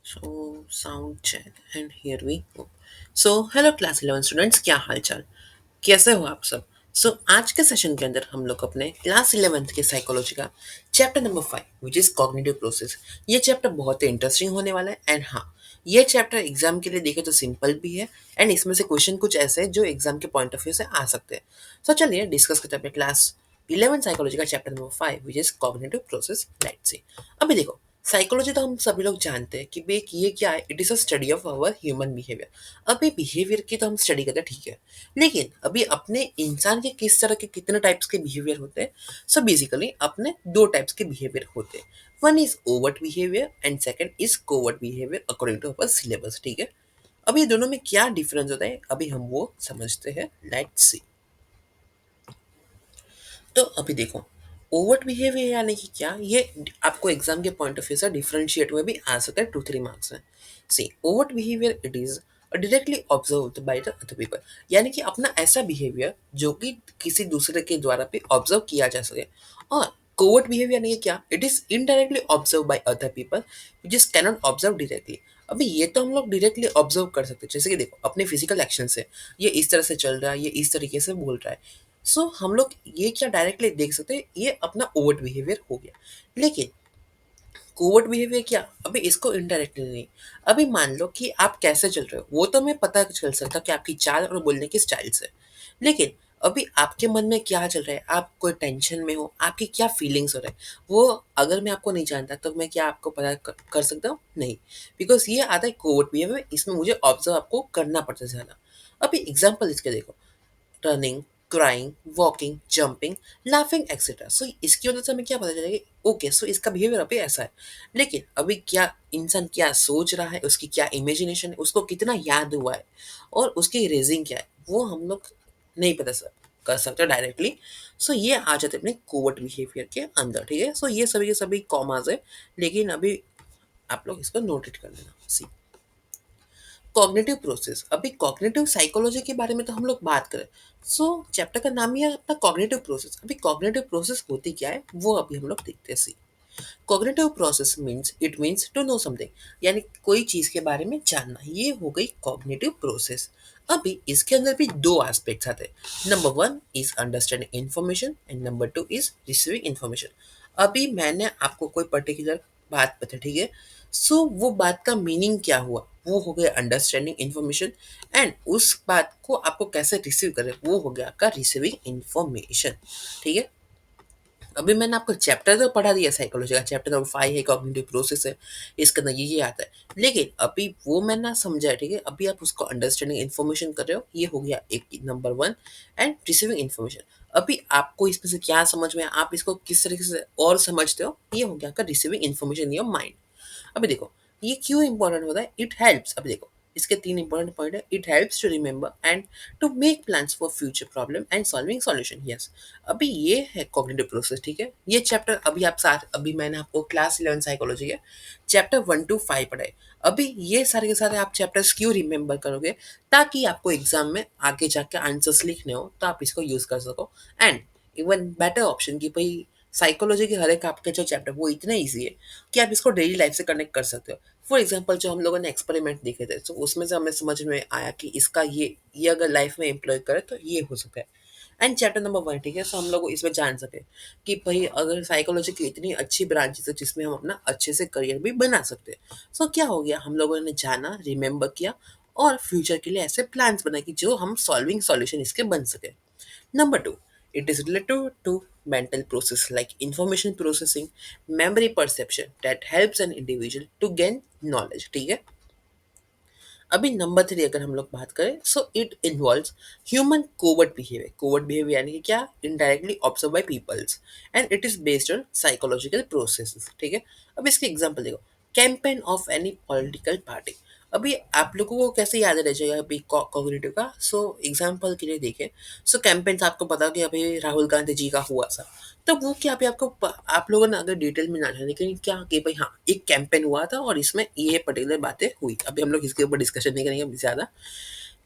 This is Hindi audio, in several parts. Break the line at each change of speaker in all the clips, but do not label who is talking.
So sound check and here we go. So hello class 11 students, क्या हाल चाल, कैसे हो आप सब। आज के सेशन के अंदर हम लोग अपने क्लास 11th के साइकोलॉजी का chapter number 5 which is cognitive process, ये चैप्टर बहुत ही इंटरेस्टिंग होने वाला है। एंड हाँ, ये चैप्टर एग्जाम के लिए देखे तो सिंपल भी है एंड इसमें से क्वेश्चन कुछ ऐसे हैं जो एग्जाम के पॉइंट ऑफ व्यू से आ सकते हैं। चलिए डिस्कस करते हैं अपने क्लास 11 साइकोलॉजी का chapter number 5 which is cognitive process. Let's see. अभी देखो, साइकोलॉजी तो हम सभी लोग जानते हैं कि भाई ये क्या है, it is a study of our human behaviour. अभी बिहेवियर की तो हम स्टडी करते हैं, ठीक है, लेकिन अभी अपने इंसान के किस तरह के कितने टाइप्स के बिहेवियर होते हैं। बेसिकली अपने दो टाइप्स के बिहेवियर होते हैं। One is overt behaviour and second is covert behaviour according to our syllabus, ठीक है। अभी ये दोनों में क्या डिफरेंस होता है, अभी हम वो समझते हैं। Let's see. तो अभी देखो, ओवर्ट बिहेवियर यानी कि क्या, ये आपको एग्जाम के पॉइंट ऑफ व्यू से डिफरेंशिएट हुए भी आ सकता है 2-3 मार्क्स में। See, overt behaviour it is directly observed by the other people, यानी कि अपना ऐसा बिहेवियर जो कि किसी दूसरे के द्वारा भी ऑब्जर्व किया जा सके। और कोवर्ट बिहेवियर यानी कि क्या, it is indirectly observe by other people which is cannot observe directly. अभी ये तो हम लोग डायरेक्टली ऑब्जर्व कर सकते हैं, जैसे कि देखो अपने फिजिकल एक्शन से ये इस तरह से चल रहा है, ये इस तरीके से बोल रहा है। हम लोग ये क्या डायरेक्टली देख सकते हैं, ये अपना ओवर्ट बिहेवियर हो गया। लेकिन कोवर्ट बिहेवियर क्या, अभी इसको इनडायरेक्टली नहीं। अभी मान लो कि आप कैसे चल रहे हो वो तो हमें पता चल सकता कि आपकी चाल और बोलने की स्टाइल से। लेकिन अभी आपके मन में क्या चल रहा है, आप कोई टेंशन में हो, आपकी क्या फीलिंग्स हो रहे हैं, वो अगर मैं आपको नहीं जानता तो मैं क्या आपको पता कर सकता हूँ, नहीं। बिकॉज ये आता है कोवर्ट बिहेवियर, इसमें मुझे ऑब्जर्व आपको करना पड़ता है ज़्यादा। अभी एग्जाम्पल इसके देखो, running, crying, walking, jumping, laughing etcetera. इसकी वजह से हमें क्या पता चलेगा, ओके सो इसका बिहेवियर अभी ऐसा है। लेकिन अभी क्या इंसान क्या सोच रहा है, उसकी क्या इमेजिनेशन है, उसको कितना याद हुआ है और उसकी रेजिंग क्या है, वो हम लोग नहीं पता सर कर सकते डायरेक्टली। ये आ जाते अपने कोवर्ट बिहेवियर के अंदर, ठीक है। ये सभी के सभी कॉमाज है, लेकिन अभी आप लोग इसको नोटेट कर लेना। सी, कॉग्निटिव प्रोसेस, अभी कॉग्निटिव साइकोलॉजी के बारे में तो हम लोग बात करें। चैप्टर का नाम ही है अपना कॉग्निटिव प्रोसेस। अभी कॉग्निटिव प्रोसेस होती क्या है वो अभी हम लोग देखते हैं। See, cognitive process means it means to know something, यानी कोई चीज के बारे में जानना, ये हो गई कॉग्निटिव प्रोसेस। अभी इसके अंदर भी दो एस्पेक्ट्स आते हैं। Number one is understanding information and number two is receiving information. अभी मैंने आपको कोई पर्टिकुलर बात बता, ठीक है। वो बात का मीनिंग क्या हुआ, वो हो गया अंडरस्टैंडिंग इन्फॉर्मेशन। एंड उस बात को आपको कैसे रिसीव करें, वो हो गया आपका रिसीविंग इन्फॉर्मेशन, ठीक है। अभी मैंने आपको चैप्टर तो पढ़ा दिया साइकोलॉजी का, चैप्टर नंबर 5 है कॉग्निटिव प्रोसेस है, इसके अंदर ये आता है। लेकिन अभी वो मैंने ना समझा है, ठीक है। अभी आप उसको अंडरस्टैंडिंग इन्फॉर्मेशन कर रहे हो, ये हो गया एक number one. And receiving information, अभी आपको इसमें से क्या समझ में, आप इसको किस तरीके से और समझते हो, ये हो गया आपका receiving information in your mind. अभी देखो ये क्यों इंपॉर्टेंट होता है, इट हेल्प्स। अभी देखो इसके तीन इंपॉर्टेंट पॉइंट है, it helps to remember and to make plans for future problem and solving solution. Yes, अभी ये है कॉग्निटिव प्रोसेस, ठीक है। ये चैप्टर अभी आप साथ, अभी मैंने आपको क्लास 11 साइकोलॉजी के चैप्टर 1 to 5 पढ़ाए। अभी ये सारे के सारे आप चैप्टर्स क्यों रिमेंबर करोगे, ताकि आपको एग्जाम में आगे जाके आंसर्स लिखने हो तो आप इसको यूज कर सको। एंड इवन बेटर ऑप्शन कि भाई साइकोलॉजी के हर एक आपके जो चैप्टर वो इतने ईजी है कि आप इसको डेली लाइफ से कनेक्ट कर सकते हो। फॉर एग्जाम्पल जो हम लोगों ने एक्सपेरिमेंट देखे थे, तो उसमें से हमें समझ में आया कि इसका ये अगर लाइफ में एम्प्लॉय करे तो ये हो सकता है। एंड चैप्टर नंबर 1, ठीक है, हम लोग इसमें जान सके कि भाई अगर साइकोलॉजी की इतनी अच्छी ब्रांचेस है जिसमें हम अपना अच्छे से करियर भी बना सकते हैं। क्या हो गया, हम लोगों ने जाना, रिमेंबर किया और फ्यूचर के लिए ऐसे प्लान्स बनाए कि जो हम सॉल्विंग सॉल्यूशन इसके बन सके। Number two, it is related to mental process like information processing, memory perception that helps an individual to gain knowledge, ठीक है। अभी नंबर 3 अगर हम लोग बात करें, it involves human covert behaviour. Covert behaviour यानी कि क्या, indirectly observe by peoples and it is based on psychological processes, ठीक है। अब इसके एग्जांपल देखो, campaign of any political party. अभी आप लोगों को कैसे याद रह जाएगा अभी कॉग्निटिव का, एग्जांपल के लिए देखें। कैंपेन आपको पता कि अभी राहुल गांधी जी का हुआ था, तो वो क्या अभी आप लोगों ने अगर डिटेल में ना जाने, लेकिन क्या कि भाई हाँ एक कैंपेन हुआ था और इसमें ये पर्टिकुलर बातें हुई। अभी हम लोग इसके ऊपर डिस्कशन नहीं करेंगे अभी ज़्यादा।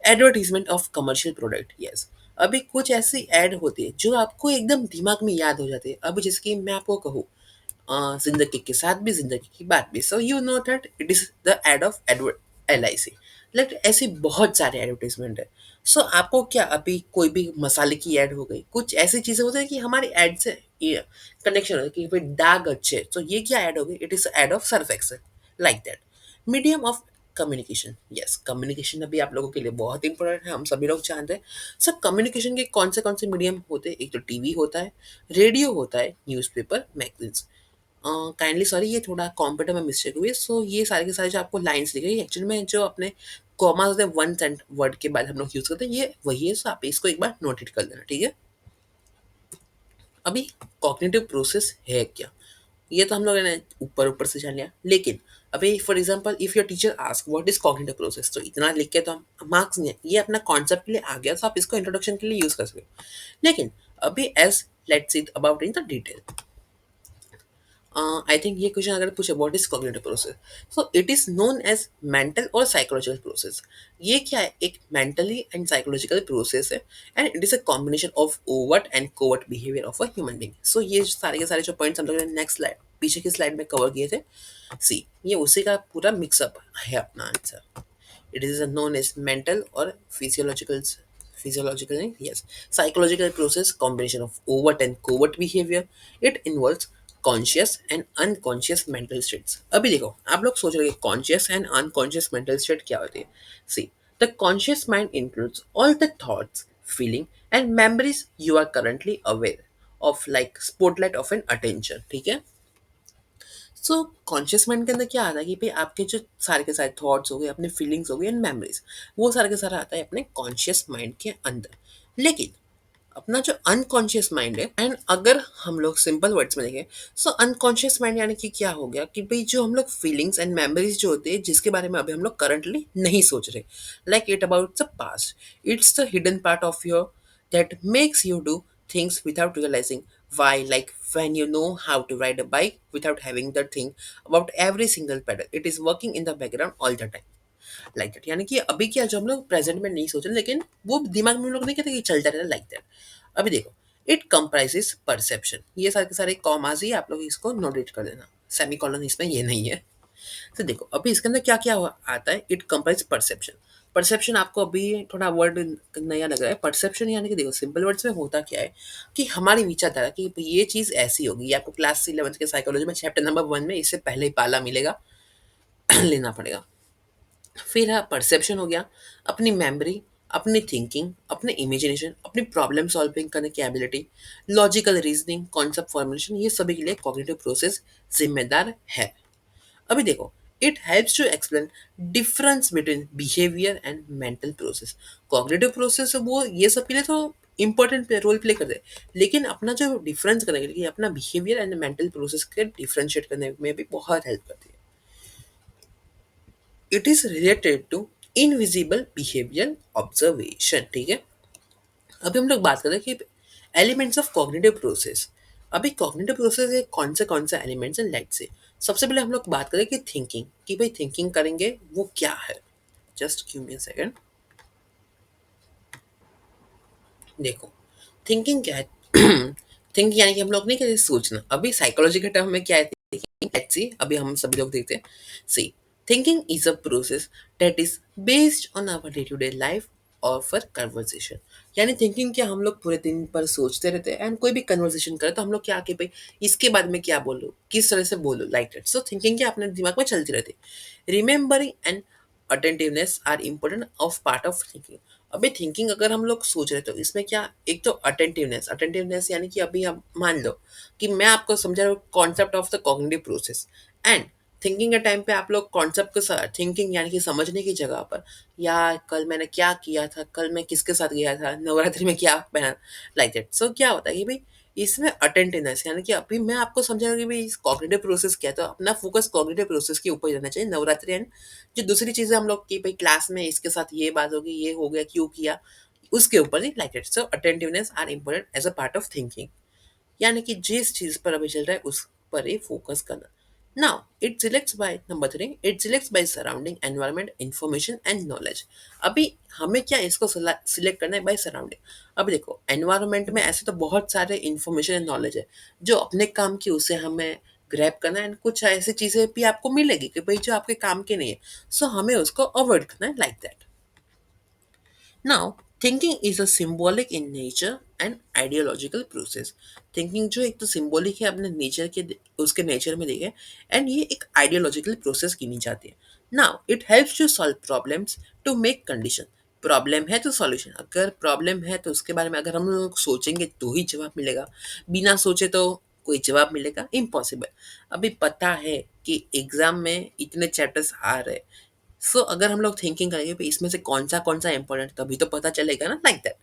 Advertisement of commercial product, yes. अभी कुछ ऐसी ऐड होती है जो आपको एकदम दिमाग में याद हो जाती है। अभी जैसे कि मैं आपको कहूँ, जिंदगी के साथ भी जिंदगी की बात भी. So you know that it is the ad of advert LIC. Like ऐसी बहुत सारे एडवर्टीजमेंट है. सो आपको क्या अभी कोई भी मसाले की ऐड हो गई, कुछ ऐसी चीजें होती है कि हमारी ऐड से कनेक्शन हो कि भाई दाग अच्छे, तो ये क्या ऐड हो गई, it is ad of Surf Excel. Like that. Medium of communication. Yes, communication अभी आप लोगों के लिए बहुत इंपॉर्टेंट है, हम सभी लोग जानते हैं. सर कम्युनिकेशन के कौन से मीडियम होते हैं? एक तो टीवी होता है, रेडियो होता है, न्यूज़पेपर, मैगजीन्स. काइंडली सॉरी, ये थोड़ा कंप्यूटर में मिस्टेक हुई है. सो ये सारे के सारे जो आपको लाइंस लिख रही है एक्चुअली में जो अपने कॉमा होते हैं वन सेंट वर्ड के बाद हम लोग यूज करते हैं, ये वही है. सो आप इसको एक बार नोटेट कर लेना, ठीक है. अभी कॉग्निटिव प्रोसेस है क्या, ये तो हम लोगों ने ऊपर ऊपर से जान लिया. लेकिन अभी for example if your teacher ask what is cognitive process, तो इतना लिख के तो हम मार्क्स नहीं है, ये अपना कॉन्सेप्ट के लिए आ गया, तो आप इसको इंट्रोडक्शन के लिए यूज कर सकते हो. लेकिन अभी as let's see about in the detail. I think ये क्वेश्चन अगर पूछे what is cognitive process, so it is known as mental और साइकोलॉजिकल प्रोसेस. ये क्या है, एक मेंटली एंड साइकोलॉजिकल प्रोसेस है, and it is a combination of overt and covert behaviour of a human being. So ये सारे के सारे जो पॉइंट्स हम लोगों ने नेक्स्ट स्लाइड, पीछे की स्लाइड में कवर किए थे, सी ये उसी का पूरा मिक्सअप है अपना answer. It is known as mental or physiological, yes, psychological process combination of overt and covert behavior. It involves conscious and unconscious mental states. अभी देखो आप लोग सोच रहे हैं conscious and unconscious mental state क्या होती है. See, the conscious mind includes all the thoughts, feeling and memories you are currently aware of, like spotlight of an attention. ठीक है. सो कॉन्शियस माइंड के अंदर क्या आता है कि भाई आपके जो सारे के सारे थॉट्स हो गए, अपने फीलिंग्स हो गए एंड मेमोरीज, वो सारे के सारा आता है अपने कॉन्शियस माइंड के अंदर. लेकिन अपना जो अनकॉन्शियस माइंड है, एंड अगर हम लोग सिंपल वर्ड्स में देखें, सो अनकॉन्शियस माइंड यानी कि क्या हो गया कि भाई जो हम लोग फीलिंग्स एंड मेमोरीज जो होते हैं जिसके बारे में अभी हम लोग करंटली नहीं सोच रहे, like it about the past, it's the hidden part of your that makes you do things without realizing why, like when you know how to ride a bike without having the thing about every single pedal, it is working in the background all the time. Like that. यानी कि अभी क्या जो हम लोग प्रेजेंट में नहीं सोच रहे, लेकिन वो दिमाग में हम लोग नहीं कहते कि चलता रहता लाइक दैट. अभी देखो, इट कंप्राइजेस परसेप्शन. ये सारे के सारे कॉमाज ही आप लोग इसको नोटेट कर देना, सेमी कॉलन इसमें ये नहीं है. तो देखो अभी इसके अंदर क्या क्या आता है. It comprise perception. परसेप्शन आपको अभी थोड़ा वर्ड नया लग रहा है. परसेप्शन यानी कि देखो सिंपल वर्ड्स में होता क्या है कि हमारी विचारधारा कि ये चीज़ ऐसी होगी. ये आपको क्लास 11 के साइकोलॉजी में चैप्टर नंबर 1 में इससे पहले ही पाला मिलेगा. लेना पड़ेगा. फिर है परसेप्शन हो गया, अपनी मेमोरी, अपनी थिंकिंग, अपने इमेजिनेशन, अपनी प्रॉब्लम सॉल्विंग करने की ability, logical reasoning, concept formulation, ये सभी के लिए कॉग्निटिव प्रोसेस जिम्मेदार है. अभी देखो, it helps to explain difference between behaviour and mental process. Cognitive process वो ये सब के लिए तो इंपॉर्टेंट रोल प्ले करते हैं, लेकिन अपना जो डिफरेंस करने के लिए अपना बिहेवियर एंड मेंटल प्रोसेस के डिफरेंशिएट करने में भी बहुत हेल्प करती है. It is related to invisible behaviour observation. ठीक है. अभी हम लोग बात करें कि एलिमेंट्स ऑफ कॉग्निटिव प्रोसेस. अभी कॉग्निटिव प्रोसेस के कौन से एलिमेंट्स हैं, लेट्स से सबसे पहले हम लोग बात करें कि थिंकिंग, कि भाई थिंकिंग करेंगे वो क्या है. Just give me a second. देखो थिंकिंग क्या है. थिंकिंग यानी कि हम लोग नहीं कहते सोचना. अभी साइकोलॉजी के टर्म में क्या है थिंकिंग, लेट्स सी अभी हम सभी लोग देखते हैं. See, thinking is a process that is based on our day to day life और फॉर कन्वर्सेशन. यानी थिंकिंग क्या, हम लोग पूरे दिन पर सोचते रहते हैं एंड कोई भी कन्वर्सेशन करे तो हम लोग क्या कि भाई इसके बाद में क्या बोलो, किस तरह से बोलो, लाइक दैट. सो थिंकिंग क्या अपने दिमाग में चलती रहती है. Remembering and attentiveness are important of part of thinking. अभी थिंकिंग अगर हम लोग सोच रहे तो इसमें क्या, एक तो अटेंटिवनेस. अटेंटिवनेस यानी कि अभी आप मान लो कि मैं आपको समझा रहा हूँ concept of the cognitive process, and thinking के टाइम पे आप लोग कॉन्सेप्ट के साथ थिंकिंग यानी कि समझने की जगह पर, यार कल मैंने क्या किया था, कल मैं किसके साथ गया था, नवरात्रि में क्या पहना, लाइक दैट. सो क्या होता है कि भाई इसमें अटेंटिवनेस यानी कि अभी मैं आपको समझा रहा हूँ कि भाई कॉग्निटिव प्रोसेस क्या है, तो अपना फोकस कॉग्निटिव प्रोसेस के ऊपर ही रहना चाहिए. नवरात्रि एंड जो दूसरी चीज़ें हम लोग की भाई क्लास में इसके साथ ये बात होगी, ये हो गया, क्यों किया, उसके ऊपर ही, like it. So attentiveness are important as a part of thinking. यानी कि जिस चीज़ पर अभी चल रहा है उस पर ही फोकस करना. Now it selects by number 3, it selects by surrounding environment information and knowledge. अभी हमें क्या इसको सिलेक्ट करना है बाय सराउंडिंग. अब देखो एनवायरनमेंट में ऐसे तो बहुत सारे इंफॉर्मेशन एंड नॉलेज है जो अपने काम की, उसे हमें ग्रैब करना है, एंड कुछ ऐसी चीज़ें भी आपको मिलेगी कि भाई जो आपके काम की नहीं है, सो हमें उसको अवॉइड करना है, like that. Now, thinking is a symbolic in nature and ideological process. Thinking जो एक तो सिंबॉलिक है अपने नेचर के, उसके नेचर में देखे, एंड ये एक आइडियोलॉजिकल प्रोसेस गिनी जाती है। Now it helps to solve problems, to make condition. Problem है तो सॉल्यूशन, अगर प्रॉब्लम है तो उसके बारे में अगर हम लोग सोचेंगे तो ही जवाब मिलेगा, बिना सोचे तो कोई जवाब मिलेगा इम्पॉसिबल। अभी पता है कि एग्जाम में इतने चैप्टर्स आ रहे, सो अगर हम लोग थिंकिंग करेंगे भाई इसमें से कौन सा इंपॉर्टेंट, तभी तो पता चलेगा ना, लाइक दैट।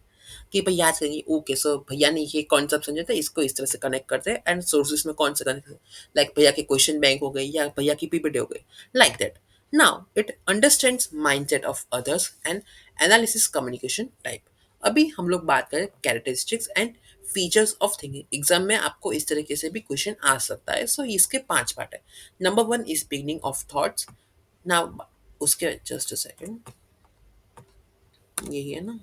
कि भाई याद करेंगे, ओके सो भैया ने ये कॉन्सेप्ट समझे थे, इसको इस तरह से कनेक्ट करते हैं, एंड सोर्सेज में कौन सा कनेक्ट, लाइक भैया के क्वेश्चन बैंक हो गई या भैया की पीपीटी हो गई, like that. Now it understands mindset of others and analysis communication type. अभी हम लोग बात करें characteristics and features of thinking. Exam में आपको इस तरीके से भी क्वेश्चन आ सकता है, सो इसके 5 पार्ट है। Number 1 is beginning of thoughts. Now उसके जस्ट अ सेकंड, यही है ना।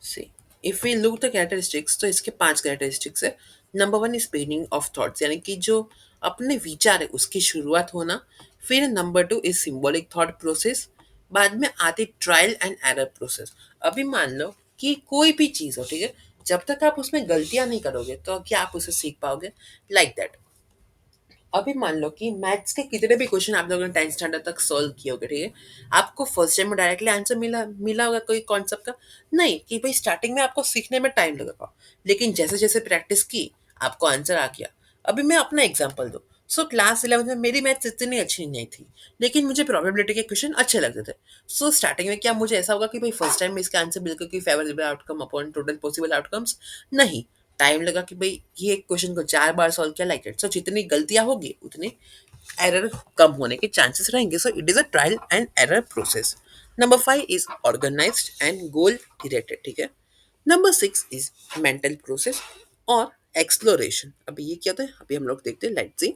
See, if we look the characteristics, तो इसके 5 कैरेक्टरिस्टिक्स है। Number 1 is beginning of thoughts, यानी कि जो अपने विचार है उसकी शुरुआत होना। फिर number 2 is symbolic thought process. बाद में आती ट्रायल एंड एरर प्रोसेस। अभी मान लो कि कोई भी चीज़ हो, ठीक है, जब तक आप उसमें गलतियां नहीं करोगे तो क्या आप उसे सीख पाओगे, लाइक दैट। अभी मान लो कि मैथ्स के कितने भी क्वेश्चन आप लोगों ने 10th स्टैंडर्ड तक सॉल्व किए होंगे, ठीक है, आपको फर्स्ट टाइम में डायरेक्टली आंसर मिला मिला होगा कोई कॉन्सेप्ट का, नहीं, कि भाई स्टार्टिंग में आपको सीखने में टाइम लगेगा, लेकिन जैसे जैसे प्रैक्टिस की आपको आंसर आ गया। अभी मैं अपना एग्जांपल दूं, सो क्लास 11 में मेरी मैथ्स इतनी अच्छी नहीं थी, लेकिन मुझे प्रोबेबिलिटी के क्वेश्चन अच्छे लगते थे। सो स्टार्टिंग में क्या मुझे ऐसा होगा कि भाई फर्स्ट टाइम में इसका आंसर बिल्कुल कि favourable outcome upon total possible outcomes, नहीं, टाइम लगा कि भाई ये क्वेश्चन को 4 बार सॉल्व किया, लाइक इट। सो जितनी गलतियां होगी उतनी एरर कम होने के चांसेस रहेंगे, so it is a trial and error process. Number 5 is organised and goal directed, ठीक है। नंबर 6 इज मेंटल प्रोसेस और एक्सप्लोरेशन। अभी ये क्या होता है, अभी हम लोग देखते हैं, लेट्स सी।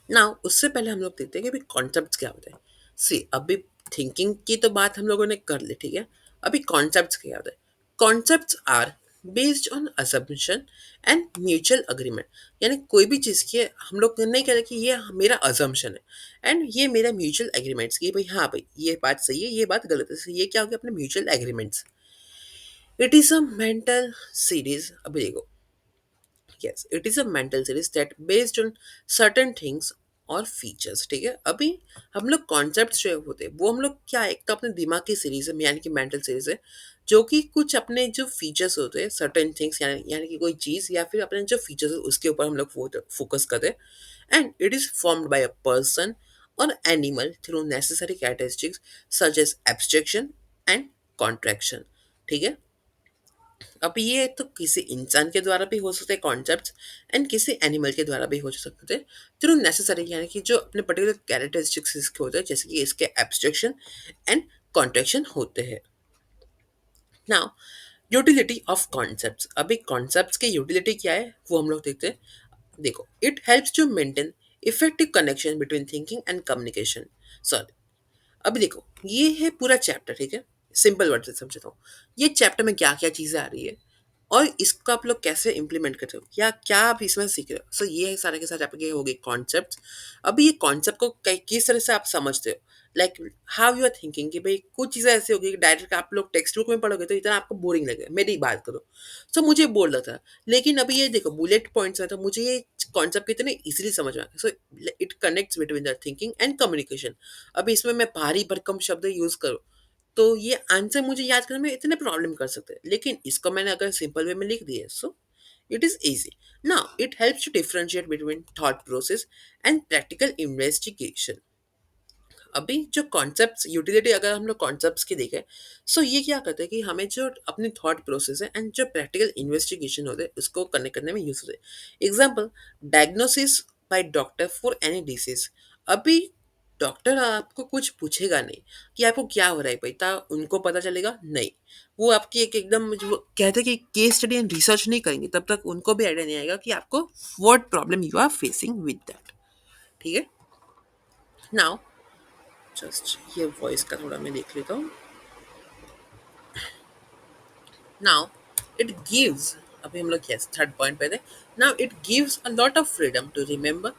नाउ उससे पहले हम लोग देखते हैं कि भाई कॉन्सेप्ट्स क्या होते हैं। सी, अभी थिंकिंग की तो बात हम लोगों ने कर ली, ठीक है। अभी कॉन्सेप्ट्स क्या होते हैं। Concepts are based on assumption and mutual agreement, यानी कोई भी चीज़ की हम लोग नहीं कह रहे कि ये मेरा असम्पशन है एंड ये मेरा म्यूचुअल एग्रीमेंट्स, कि भाई हाँ भाई ये बात सही है, ये बात गलत है, so ये क्या हो गया अपने mutual agreements. It is a mental series. अभी देखो, yes, it is a mental series that based on certain things और फीचर्स, ठीक है। अभी हम लोग कॉन्सेप्ट्स जो होते हैं वो हम लोग क्या है, एक तो अपने दिमाग की सीरीज है, यानी कि मेंटल सीरीज है, जो कि कुछ अपने जो फीचर्स होते हैं सर्टेन थिंग्स, यानी कि कोई चीज़ या फिर अपने जो फीचर्स है उसके ऊपर हम लोग फोकस करते हैं, and it is formed by a person और animal through necessary characteristics such as abstraction and contraction, ठीक है। अब ये तो किसी इंसान के द्वारा भी हो सकते हैं कॉन्सेप्ट्स, एंड किसी एनिमल के द्वारा भी हो सकते हैं थ्रू नेसेसरी, यानी कि जो अपने पर्टिकुलर कैरेक्टरिस्टिक्स इसके होते हैं, जैसे कि इसके एब्स्ट्रैक्शन एंड कॉन्ट्रैक्शन होते हैं। Now utility of concepts. अभी कॉन्सेप्ट्स की यूटिलिटी क्या है वो हम लोग देखते हैं। देखो, it helps to maintain effective connection between thinking and communication. Sorry, अभी देखो ये है पूरा चैप्टर, ठीक है, सिंपल वर्ड से समझता हूँ। ये चैप्टर में क्या क्या चीज़ें आ रही है और इसको आप लोग कैसे इम्प्लीमेंट करते हो, या क्या आप इसमें सीख रहे हो, सो ये है सारे के सारे आपके हो गए कॉन्सेप्ट। अभी ये कॉन्सेप्ट को किस तरह से आप समझते हो, like how you are thinking, कि भाई कुछ चीज़ें ऐसी होगी कि डायरेक्ट आप लोग टेक्स्ट बुक में पढ़ोगे तो इतना आपको बोरिंग लगेगा, मेरी बात करो। सो मुझे बोर लगता है, लेकिन अभी ये देखो बुलेट पॉइंट्स है तो मुझे ये कॉन्सेप्ट कितने इजीली समझ में आता है। So it connects between the thinking and communication. अभी इसमें मैं भारी भरकम शब्द यूज़ करूँ तो ये आंसर मुझे याद करने में इतने प्रॉब्लम कर सकते हैं, लेकिन इसको मैंने अगर सिंपल वे में लिख दिया, so it is easy. Now it helps to differentiate between thought process and practical investigation. अभी जो कॉन्सेप्ट्स यूटिलिटी अगर हम लोग कॉन्सेप्ट्स की देखें, सो ये क्या करते हैं कि हमें जो अपनी थॉट प्रोसेस है एंड जो प्रैक्टिकल इन्वेस्टिगेशन होते हैं उसको कनेक्ट करने में यूज होते हैं। Example, diagnosis by doctor for any disease. अभी डॉक्टर आपको कुछ पूछेगा नहीं कि आपको क्या हो रहा है, पता उनको पता चलेगा नहीं। वो आपकी एक एकदम जो कहते हैं कि केस स्टडी एंड रिसर्च नहीं करेंगे तब तक उनको भी आइडिया नहीं आएगा कि आपको what problem you are facing with that, ठीक है। नाउ जस्ट ये वॉइस का थोड़ा मैं देख लेता हूँ। नाउ इट गिव्स अभी हम लोग यस थर्ड पॉइंट पे थे। Now it gives a lot of freedom to remember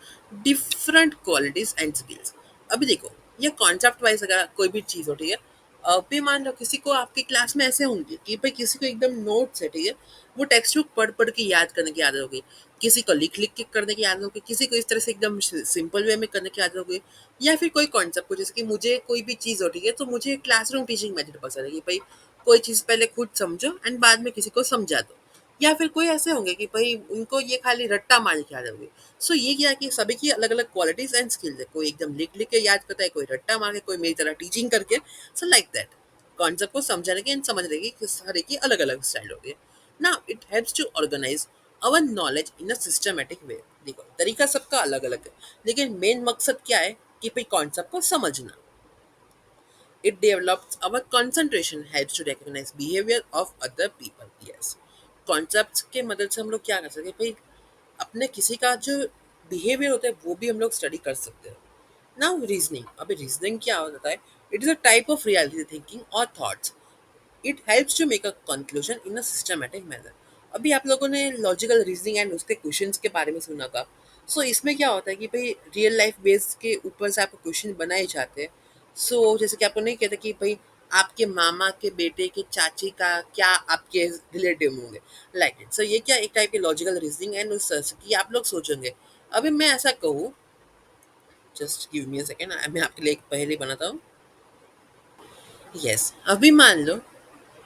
different qualities and skills. अभी देखो, ये कॉन्सेप्ट वाइज अगर कोई भी चीज़ हो, ठीक है, अभी मान लो किसी को आपकी क्लास में ऐसे होंगे कि भाई किसी को एकदम नोट्स है, ठीक है, वो टेक्स्ट बुक पढ़ पढ़ के याद करने की आदत होगी, किसी को लिख लिख के करने की आदत होगी, किसी को इस तरह से एकदम सिंपल वे में करने की आदत होगी, या फिर कोई कॉन्सेप्ट को, जैसे कि मुझे कोई भी चीज़ हो, ठीक है, तो मुझे क्लासरूम टीचिंग मेथड पसंद है कि भाई कोई चीज़ पहले खुद समझो एंड बाद में किसी को समझा दो, या फिर कोई ऐसे होंगे कि भाई उनको ये खाली रट्टा मारने की आदत होगी। सो ये क्या है कि सभी की अलग अलग क्वालिटीज एंड स्किल्स है, कोई एकदम लिख लिख के याद करता है, कोई रट्टा मार के, कोई मेरी तरह टीचिंग करके। सो लाइक दैट कॉन्सेप्ट को समझने की एंड समझने की सारे की अलग अलग स्टाइल होती है। ना it helps to organise our knowledge in a systematic way. देखो तरीका सबका अलग अलग है, लेकिन मेन मकसद क्या है कि भाई कॉन्सेप्ट को समझना। It develops our concentration, helps to recognize behavior of other people. Yes. Concepts के मदद से हम लोग क्या कर सकते हैं भाई, अपने किसी का जो बिहेवियर होता है वो भी हम लोग स्टडी कर सकते हैं। नाउ रीजनिंग, अभी रीजनिंग क्या होता है, it is a type of reality thinking और thoughts. It helps to make a conclusion in a systematic manner. अभी आप लोगों ने लॉजिकल रीजनिंग एंड उसके क्वेश्चंस के बारे में सुना था। सो इसमें क्या होता है कि भाई रियल लाइफ बेस्ड के ऊपर से आपको क्वेश्चन बनाए जाते हैं। सो जैसे कि आपको नहीं कहते कि भाई आपके मामा के बेटे के चाची का क्या आपके रिलेटिव होंगे, लाइक इट। सो ये क्या एक टाइप की लॉजिकल रीजनिंग एंड उस तरह से कि आप लोग सोचेंगे। अभी मैं ऐसा कहूँ, just give me a second, मैं आपके लिए एक पहेली बनाता हूँ। यस, अभी मान लो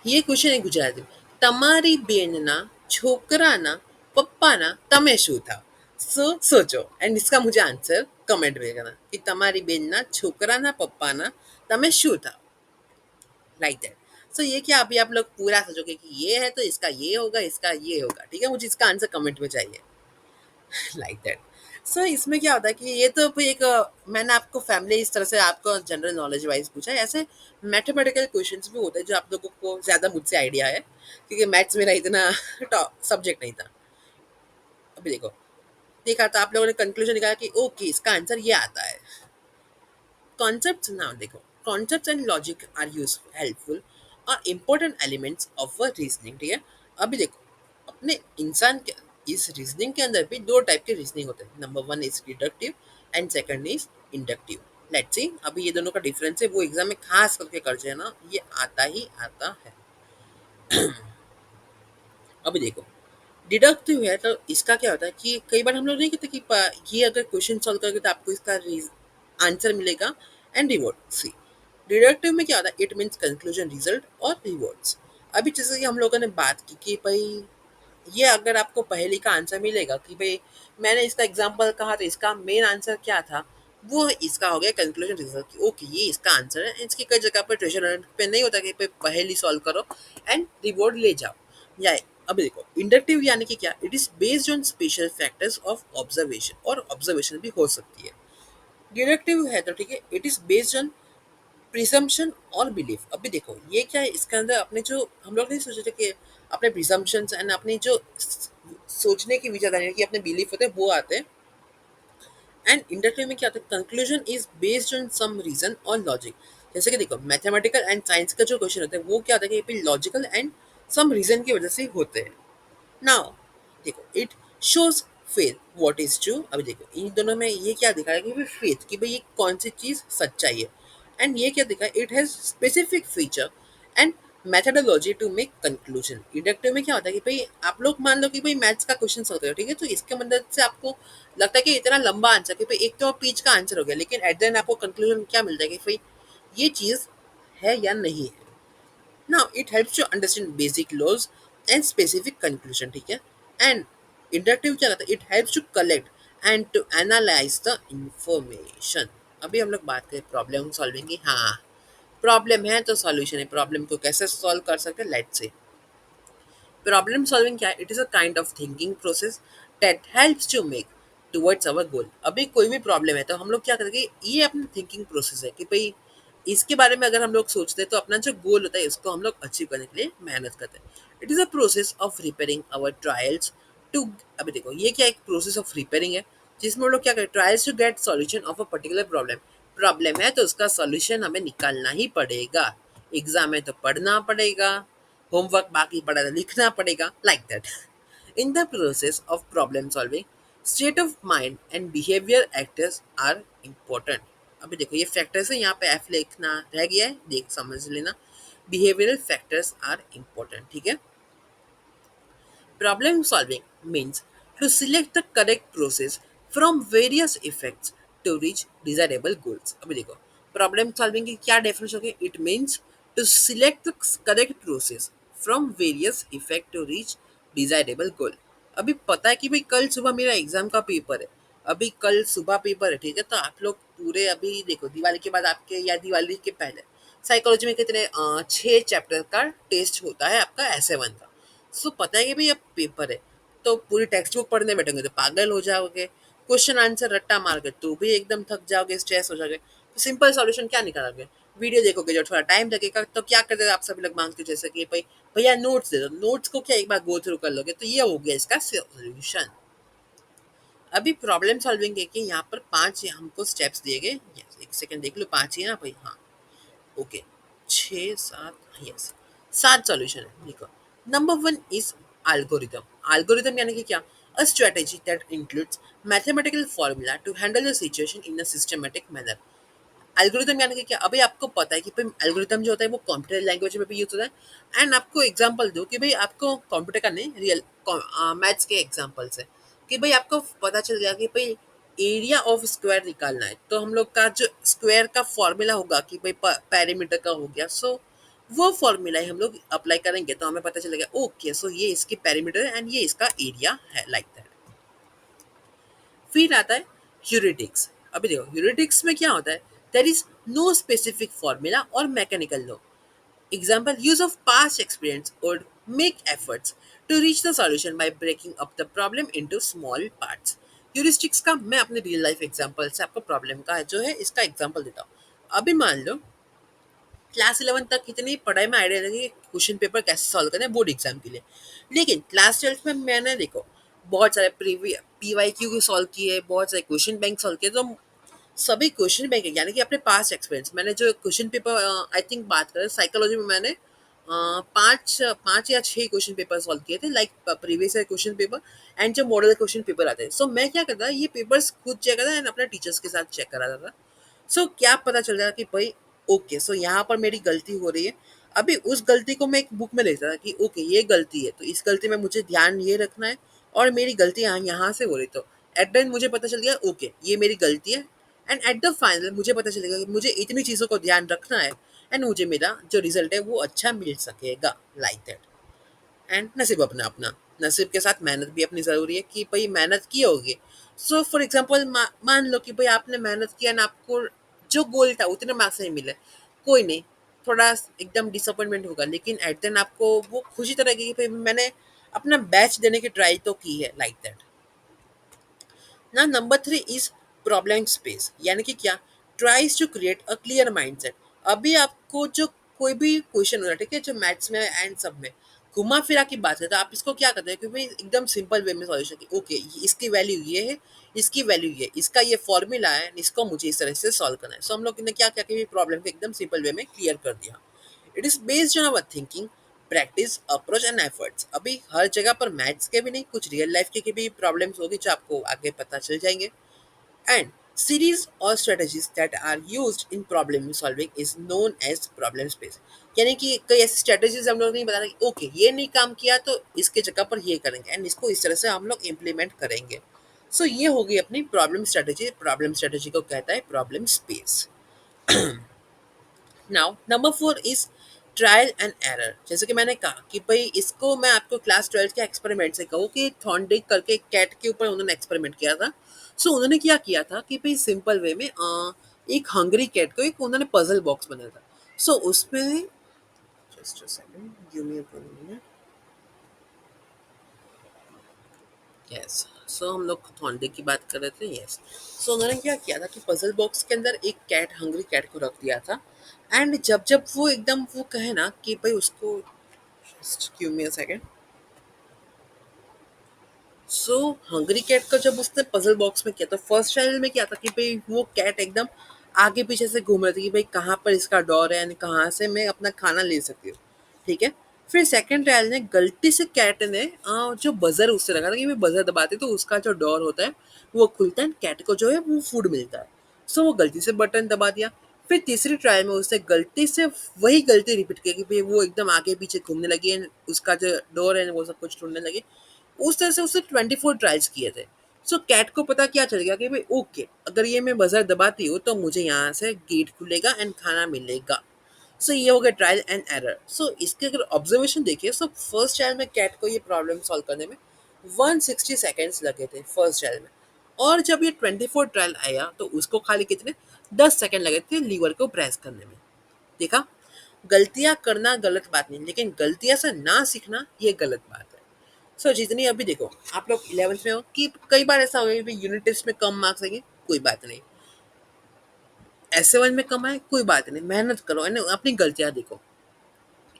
ये क्वेश्चन है गुजराती में, તમારી બેનના છોકરાના પપ્પાના તમે શું થાવ? सो सोचो एंड इसका मुझे आंसर कमेंट में करना कि તમારી બેનના છોકરાના પપ્પાના તમે શું થાવ, लाइक दैट। सो ये क्या, अभी आप लोग पूरा सोचोगे कि ये है तो इसका ये होगा, इसका ये होगा, ठीक है, मुझे इसका आंसर कमेंट में चाहिए। Like that. सो इसमें क्या होता है कि ये तो एक मैंने आपको फैमिली इस तरह से आपको जनरल नॉलेज वाइज पूछा है, ऐसे मैथमेटिकल क्वेश्चंस भी होते हैं जो आप लोगों को ज़्यादा मुझसे आइडिया है, क्योंकि मैथ्स मेरा इतना सब्जेक्ट नहीं था। अभी देखो, देखा तो आप लोगों ने कंक्लूजन निकाला कि ओके इसका आंसर ये आता है। Concepts now देखो, concepts and logic are useful, helpful और important elements of a reasoning, ठीक है। अभी देखो, अपने इंसान के इस रीजनिंग के अंदर भी दो टाइप के रीजनिंग होते हैं। Number one is deductive and second is inductive. Let's see अभी ये दोनों का डिफरेंस है, वो एग्जाम में खास करके कर जाए ना, ये आता ही आता है। अभी देखो, डिडक्टिव है तो इसका क्या होता है कि कई बार हम लोग नहीं कहते कि ये अगर क्वेश्चन सॉल्व करोगे तो आपको इसका आंसर मिलेगा एंड रिवॉर्ड। सी डिडक्टिव में क्या होता है, इट मीन्स कंक्लूजन, रिजल्ट और रिवॉर्ड्स। अभी जैसे कि हम लोगों ने बात की कि भाई ये अगर आपको पहेली का आंसर मिलेगा कि भाई मैंने इसका एग्जांपल कहा तो इसका मेन आंसर क्या था, वो इसका हो गया कंक्लूजन रिजल्ट कि ओके ये इसका आंसर है। इसकी कई जगह पर ट्रेजर हंट पे नहीं होता कि भाई पहेली सॉल्व करो एंड रिवॉर्ड ले जाओ। या अब देखो इंडक्टिव यानी कि क्या, it is based on special factors of observation, और ऑब्जर्वेशन भी हो सकती है। डिडक्टिव है तो ठीक है, it is based on presumption और बिलीफ। अभी देखो ये क्या है, इसके अंदर अपने जो हम लोग नहीं सोचे थे कि अपने प्रिजम्पशंस एंड अपनी जो सोचने की विचारधारा की अपने बिलीफ होते हैं वो आते हैं। एंड इंडक्टिव में क्या होता है, conclusion is based on some reason और लॉजिक। जैसे कि देखो मैथमेटिकल एंड साइंस का जो क्वेश्चन होता है वो क्या होता है कि लॉजिकल एंड सम रीजन की वजह से होते हैं। नाउ देखो, it shows faith what is true. अभी देखो इन दोनों में ये क्या दिखा है कि भाई फेथ कि भाई ये कौन सी चीज सच्चाई है। एंड ये क्या दिखा है, it has specific feature and methodology to make conclusion. Inductive में क्या होता है कि भाई आप लोग मान लो कि भाई मैथ्स का क्वेश्चन होता है, ठीक है, तो इसके मदद से आपको लगता है कि इतना लंबा आंसर कि भाई एक तो पेज का आंसर हो गया, लेकिन एट द एंड आपको कंक्लूजन क्या मिलता है कि भाई ये चीज है या नहीं है। Now it helps to understand basic laws and specific conclusion, ठीक है। एंड इंडक्टिव क्या रहता है, it helps to collect and to analyse the information. अभी हम लोग बात करें प्रॉब्लम सॉल्विंग की। हाँ, प्रॉब्लम है तो सॉल्यूशन है, प्रॉब्लम को कैसे सॉल्व कर सकते हैं, लेट्स से प्रॉब्लम सॉल्विंग क्या है, it is a kind of thinking process that helps to make towards our goal. अभी कोई भी प्रॉब्लम है तो हम लोग क्या करेंगे, ये अपनी थिंकिंग प्रोसेस है कि भाई इसके बारे में अगर हम लोग सोचते हैं तो अपना जो गोल होता है उसको हम लोग अचीव करने के लिए मेहनत करते हैं। It is a process of repairing our trials to. अभी देखो ये क्या एक प्रोसेस ऑफ रिपेयरिंग है, जिसमें हम लोग क्या करें, trials to get solution of a particular problem. Problem है तो उसका सॉल्यूशन हमें निकालना ही पड़ेगा। एग्जाम है तो पढ़ना पड़ेगा, होमवर्क बाकी पड़ा है तो लिखना पड़ेगा, like that. In the process of problem solving, state of mind and behavior actors are important. अभी देखो ये फैक्टर्स है, यहाँ पे एफ लिखना रह गया है, देख समझ लेना. Behavioural factors are important. ठीक है. Problem solving means to select the correct process from various effects to reach desirable goals. अभी देखो प्रॉब्लम सॉल्विंग की क्या डेफिनेशन होगी. It means to select the correct process from various effect to reach desirable goal. अभी पता है कि भाई कल सुबह मेरा एग्जाम का पेपर है. अभी कल सुबह पेपर है, ठीक है. तो आप लोग पूरे अभी देखो दिवाली के बाद आपके या दिवाली के पहले साइकोलॉजी में कितने 6 चैप्टर का टेस्ट होता है आपका ऐसे वन का. सो पता है कि भाई अब पेपर है, तो पूरी टेक्स्ट बुक पढ़ने बैठोगे तो पागल हो जाओगे. क्वेश्चन आंसर रट्टा मार के तो भी एकदम थक जाओगे, स्ट्रेस हो जाओगे. तो सिंपल सॉल्यूशन क्या निकालोगे. वीडियो देखोगे जो थोड़ा टाइम लगेगा. तो क्या करते हैं आप सभी लोग मांगते हो जैसे कि भाई भैया नोट्स दे दो. नोट्स को क्या एक बार गो थ्रू कर लोगे तो ये हो गया इसका सॉल्यूशन. अभी प्रॉब्लम सॉल्विंग है कि यहाँ पर 5 हमको स्टेप्स दिए गए. Yes, एक सेकंड देख लो 5 ही है ना भाई. हाँ ओके 6 7 यस 7 सॉल्यूशन है देखो. Number 1 is algorithm. Algorithm यानी कि क्या. A strategy that includes mathematical formula to handle the situation in a systematic manner. Algorithm यानी कि क्या. अभी आपको पता है कि भाई एल्गोरिथम जो होता है वो कंप्यूटर लैंग्वेज में भी यूज होता है. एंड आपको एग्जांपल दो कि भाई आपको कंप्यूटर का नहीं रियल मैथ्स के एग्जांपल से कि भाई आपको पता चल गया कि भाई एरिया ऑफ स्क्वायर निकालना है. तो हम लोग का जो स्क्वायर का फॉर्मूला होगा कि भाई पैरीमीटर का हो गया. सो वो फॉर्मूला ही हम लोग अप्लाई करेंगे तो हमें पता चलेगा ओके सो ये इसकी पैरीमीटर है एंड ये इसका एरिया है लाइक दैट. फिर आता है ह्यूरिटिक्स. अभी देखो ह्यूरिटिक्स में क्या होता है. There is no specific formula और mechanical law. Example use of past experience would make efforts to reach the solution by breaking up the problem into small parts. Heuristics का मैं अपने रियल लाइफ एग्जांपल से आपको प्रॉब्लम का जो है इसका एग्जांपल देता हूँ. अभी मान लो क्लास 11 तक इतनी पढ़ाई में आइडिया लगी क्वेश्चन पेपर कैसे सॉल्व करें बोर्ड एग्जाम के लिए. लेकिन क्लास 12 में मैंने देखो बहुत सारे PYQ सॉल्व किए, बहुत सारे क्वेश्चन बैंक सॉल्व किए. तो सभी क्वेश्चन बैंक यानी कि अपने पास एक्सपीरियंस मैंने जो क्वेश्चन पेपर आई थिंक बात करें साइकोलॉजी में मैंने 5 या 6 क्वेश्चन पेपर सॉल्व किए थे like previous year question paper and जो मॉडल क्वेश्चन पेपर आते हैं. सो मैं क्या करता ये पेपर्स खुद चेक करता एंड अपने टीचर्स के साथ चेक कराता था. सो क्या पता चल रहा कि भाई ओके सो यहाँ पर मेरी गलती हो रही है. अभी उस गलती को मैं एक बुक में लिखता था कि ओके ये गलती है तो इस गलती में मुझे ध्यान ये रखना है और मेरी गलती यहाँ से हो रही. तो एट द एंड मुझे पता चल गया ओके ये मेरी गलती है एंड एट द फाइनल मुझे पता चलेगा कि मुझे इतनी चीज़ों को ध्यान रखना है एंड मुझे मेरा जो रिजल्ट है वो अच्छा मिल सकेगा लाइक दैट. एंड नसीब अपना अपना. नसीब के साथ मेहनत भी अपनी ज़रूरी है कि भाई मेहनत की होगी. सो फॉर एग्जांपल मान लो कि भाई आपने मेहनत किया ना आपको जो गोल था उतने मार्क्स नहीं मिले. कोई नहीं, थोड़ा एकदम डिसअपॉइंटमेंट होगा लेकिन एट द एंड आपको वो खुशी तरह की कि भाई मैंने अपना बेस्ट देने की ट्राई तो की है लाइक दैट. ना नंबर 3 इज प्रॉब्लम स्पेस यानी कि क्या. Tries to create a clear mindset. अभी आपको जो कोई भी क्वेश्चन हो रहा है ठीक है जो मैथ्स में एंड सब में घुमा फिरा की बात है तो आप इसको क्या करते हैं कि भाई एकदम सिंपल वे में सॉल्यूशन की ओके इसकी वैल्यू ये है, इसकी वैल्यू ये, इसका ये फॉर्मूला है, इसको मुझे इस तरह से सॉल्व करना है. सो हम लोग ने क्या किया कि प्रॉब्लम को एकदम सिंपल वे में क्लियर कर दिया. It is based on our thinking practice approach and efforts. अभी हर जगह पर मैथ्स के भी नहीं कुछ रियल लाइफ के भी प्रॉब्लम्स होगी जो आपको आगे पता चल जाएंगे. And series or strategies that are used in problem solving is known as problem space. यानी कि कई ऐसी स्ट्रेटेजीज हम लोग नहीं बता रहे कि ओके ये नहीं काम किया तो इसके जगह पर ये करेंगे एंड इसको इस तरह से हम लोग इम्प्लीमेंट करेंगे. सो ये होगी अपनी प्रॉब्लम स्ट्रेटेजी. प्रॉब्लम स्ट्रेटेजी को कहता है problem space. Now number 4 is trial and error. जैसे कि मैंने कहा कि भाई इसको मैं आपको क्लास 12 के एक्सपेरिमेंट से कहूँ कि थॉर्नडिक करके एक कैट के ऊपर उन्होंने एक्सपेरिमेंट किया था. सो उन्होंने क्या किया था कि भाई सिंपल वे में एक हंगरी कैट को एक उन्होंने पजल बॉक्स बनाया था. सो उसमें just a second give me a minute. Yes so हम लोग थॉर्नडिक की बात कर रहे थे. यस सो उन्होंने क्या किया था कि पजल बॉक्स के अंदर एक कैट हंगरी कैट को रख दिया था. एंड जब जब वो एकदम वो कहे ना कि भाई उसको just give me a second. So hungry cat का जब उसने पजल बॉक्स में किया तो फर्स्ट ट्रायल में क्या था कि भाई वो कैट एकदम आगे पीछे से घूम रही थी कि भाई कहाँ पर इसका डोर है एंड कहाँ से मैं अपना खाना ले सकती हूँ. ठीक है. फिर सेकंड ट्रायल में गलती से कैट ने जो बजर उससे लगा था कि मैं बजर दबाती तो उसका जो डोर होता है वो खुलता है, कैट को जो है वो फूड मिलता है। सो वो गलती से बटन दबा दिया। फिर तीसरी ट्रायल में उसने गलती से वही गलती रिपीट की कि भाई वो एकदम आगे पीछे घूमने लगी है, उसका जो डोर है वो सब कुछ ढूंढने लगे। उस तरह से उसने 24 ट्रायल्स किए थे। सो कैट को पता क्या चल गया कि भाई ओके, अगर ये मैं बजर दबाती हूँ तो मुझे यहाँ से गेट खुलेगा एंड खाना मिलेगा। सो ये हो गया ट्रायल एंड एरर। सो इसके अगर ऑब्जर्वेशन देखिए, सो फर्स्ट ट्रायल में कैट को ये प्रॉब्लम सॉल्व करने में 160 सेकेंड्स लगे थे फर्स्ट ट्रायल में। और जब ये 24 ट्रायल आया तो उसको खाली कितने 10 सेकेंड लगे थे लीवर को प्रेस करने में। देखा, गलतियां करना गलत बात नहीं, लेकिन गलतियां से ना सीखना ये गलत बात है। सो जितनी अभी देखो आप लोग 11th में हो कि कई बार ऐसा हो गया कि यूनिट टेस्ट में कम मार्क्स आएंगे, कोई बात नहीं। ऐसे वन में कम आए कोई बात नहीं, मेहनत करो एंड अपनी गलतियां देखो।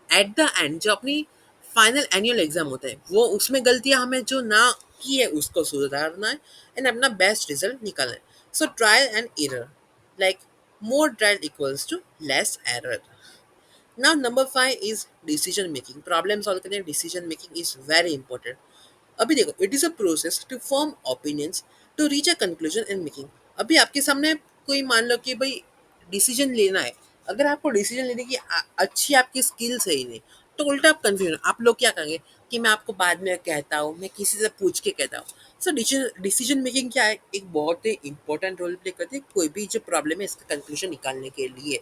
एट द एंड जो अपनी फाइनल एनुअल एग्जाम होता है वो उसमें गलतियां हमें जो ना की है उसको सुधारना है एंड अपना बेस्ट रिजल्ट निकालना है। So trial and error, like more trial equals to less error. Now number 5 is decision making. Problem solve करने decision making is very important. अभी देखो, it is a process to form opinions to reach a conclusion in making. अभी आपके सामने कोई मान लो कि भाई डिसीजन लेना है, अगर आपको डिसीजन लेने की अच्छी आपकी स्किल्स है ही नहीं, तो उल्टा आप कंफ्यूजन, आप लोग क्या करेंगे कि मैं आपको बाद में कहता हूँ, मैं किसी से पूछ के कहता हूँ। सो डिसीजन मेकिंग क्या है, एक बहुत ही इंपॉर्टेंट रोल प्ले करती है कोई भी जो प्रॉब्लम है इसका कंक्लूजन निकालने के लिए।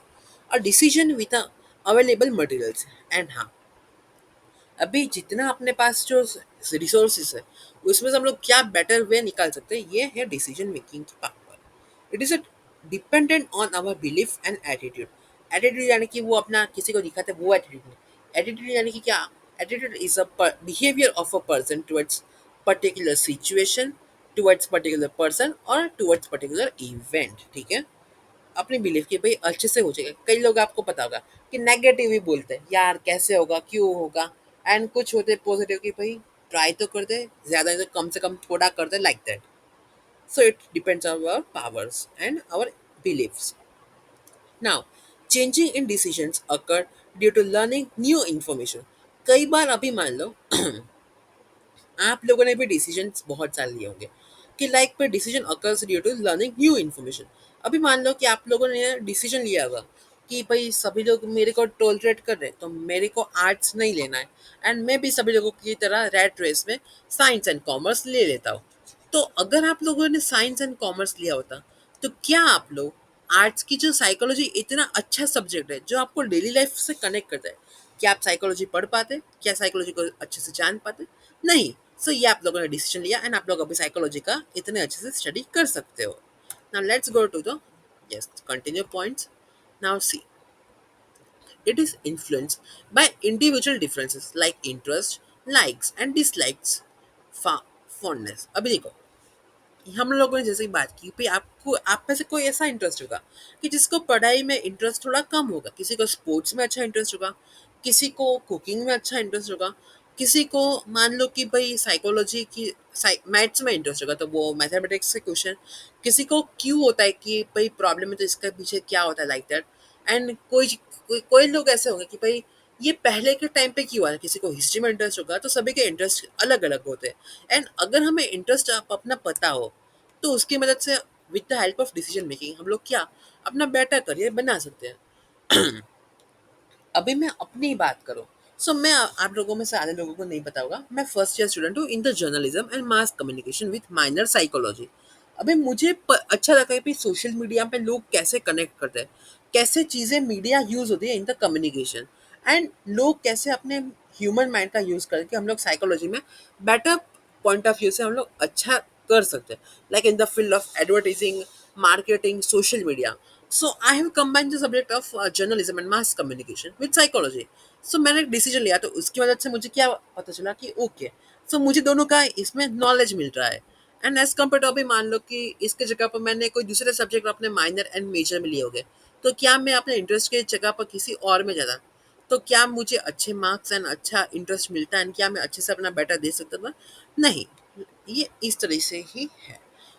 और decision with available materials and हाँ, अभी जितना अपने पास जो रिसोर्सेज है उसमें से हम लोग क्या बेटर वे निकाल सकते हैं, ये है डिसीजन मेकिंग की power. It is dependent on our belief and attitude. Attitude यानी कि वो अपना किसी को दिखाते हैं वो एटीट्यूड नहीं। एटीट्यूड यानी कि क्या, attitude is a behaviour of a person towards particular situation, towards particular person और टुवर्ड्स पर्टिकुलर इवेंट। ठीक है, अपनी बिलीफ की भाई अच्छे से हो जाएगा। कई लोग आपको पता होगा कि नेगेटिव ही बोलते हैं, यार कैसे होगा क्यों होगा, एंड कुछ होते पॉजिटिव कि भाई ट्राई तो कर दे, ज़्यादा नहीं तो कम से कम थोड़ा कर दे, like that. So it depends on our powers and our beliefs. Now changing in decisions occur due to learning new information. कई बार अभी मान लो आप लोगों ने भी डिसीजंस बहुत सारे लिए होंगे कि लाइक पे decision occurs due to learning new information. अभी मान लो कि आप लोगों ने डिसीजन लिया होगा कि भाई सभी लोग मेरे को टॉलरेट कर रहे हैं तो मेरे को आर्ट्स नहीं लेना है, एंड मैं भी सभी लोगों की तरह रैट रेस में साइंस एंड कॉमर्स ले लेता हूँ। तो अगर आप लोगों ने साइंस एंड कॉमर्स लिया होता तो क्या आप लोग आर्ट्स की जो साइकोलॉजी इतना अच्छा सब्जेक्ट है जो आपको डेली लाइफ से कनेक्ट करता है, क्या आप साइकोलॉजी पढ़ पाते, क्या साइकोलॉजी को अच्छे से जान पाते? नहीं। सो ये आप लोगों ने डिसीजन लिया एंड आप लोग अभी साइकोलॉजी का इतने अच्छे से स्टडी कर सकते हो। Now let's go to the yes continue points. Now see, it is influenced by individual differences like interest, likes and dislikes, fondness। अभी देखो, हम लोगों ने जैसे ही बात की भाई आपको आप में से कोई ऐसा इंटरेस्ट होगा कि जिसको पढ़ाई में इंटरेस्ट थोड़ा कम होगा, किसी को स्पोर्ट्स में अच्छा इंटरेस्ट होगा, किसी को कुकिंग में अच्छा इंटरेस्ट होगा, किसी को मान लो कि भाई साइकोलॉजी की मैथ्स में इंटरेस्ट होगा तो वो मैथमेटिक्स के क्वेश्चन, किसी को क्यों होता है कि भाई प्रॉब्लम है तो इसके पीछे क्या होता है, लाइक दैट। एंड कोई लोग ऐसे होंगे कि भाई ये पहले के टाइम पे क्यों आया, किसी को हिस्ट्री में इंटरेस्ट होगा, तो सभी के इंटरेस्ट अलग अलग होते हैं। एंड अगर हमें इंटरेस्ट अपना पता हो तो उसकी मदद से with the help of decision making हम लोग क्या अपना बेटर करियर बना सकते हैं। अभी मैं अपनी ही बात करूँ, सो मैं आप लोगों में से आधे लोगों को नहीं पता होगा, मैं फर्स्ट ईयर स्टूडेंट हूँ in the journalism and mass communication with minor psychology. अभी मुझे अच्छा लगा कि सोशल मीडिया पे लोग कैसे कनेक्ट करते हैं, कैसे चीज़ें मीडिया यूज़ होती है इन द कम्युनिकेशन, एंड लोग कैसे अपने ह्यूमन माइंड का यूज़ करके हम लोग साइकोलॉजी में बेटर पॉइंट ऑफ व्यू से हम लोग अच्छा कर सकते हैं, like in the field of advertising, marketing, social media. So I have combined the subject of journalism and mass communication with psychology. So मैंने एक डिसीजन लिया तो उसकी वजह से मुझे क्या पता चला कि ओके, सो मुझे दोनों का इसमें नॉलेज मिल रहा है। एंड एज कम्पेयर टू अभी मान लो कि इसके जगह पर मैंने कोई दूसरे सब्जेक्ट अपने माइनर एंड मेजर में लिए होंगे, तो क्या मैं अपने इंटरेस्ट की जगह पर किसी और में जाता तो क्या मुझे अच्छे मार्क्स एंड अच्छा इंटरेस्ट मिलता एंड क्या मैं अच्छे से अपना बेटर दे सकता था? नहीं। ये इस तरह से ही है।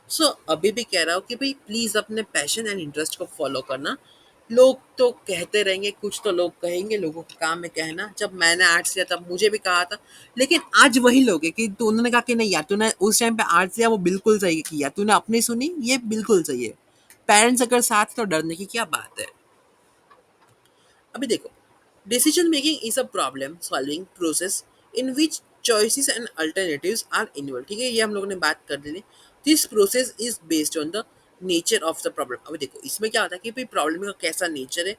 सो अभी भी कह रहा हूँ कि भाई प्लीज़ अपने पैशन एंड इंटरेस्ट को फॉलो करना, लोग तो कहते रहेंगे, कुछ तो लोग कहेंगे, लोगों का काम है कहना। जब मैंने आर्ट्स लिया तब मुझे भी कहा था, लेकिन आज वही लोग हैं कि तो उन्होंने कहा कि नहीं यार, तूने उस टाइम पे आर्ट्स लिया वो बिल्कुल सही किया, तूने अपनी सुनी ये बिल्कुल सही है। पेरेंट्स अगर साथ तो डरने की क्या बात है। अभी देखो, decision making is a problem solving process in which choices and alternatives are involve. ठीक है, ये हम लोगों ने बात कर ली। This process is based on the nature of the problem. अभी देखो, इसमें क्या होता है कि भाई प्रॉब्लम का कैसा नेचर है,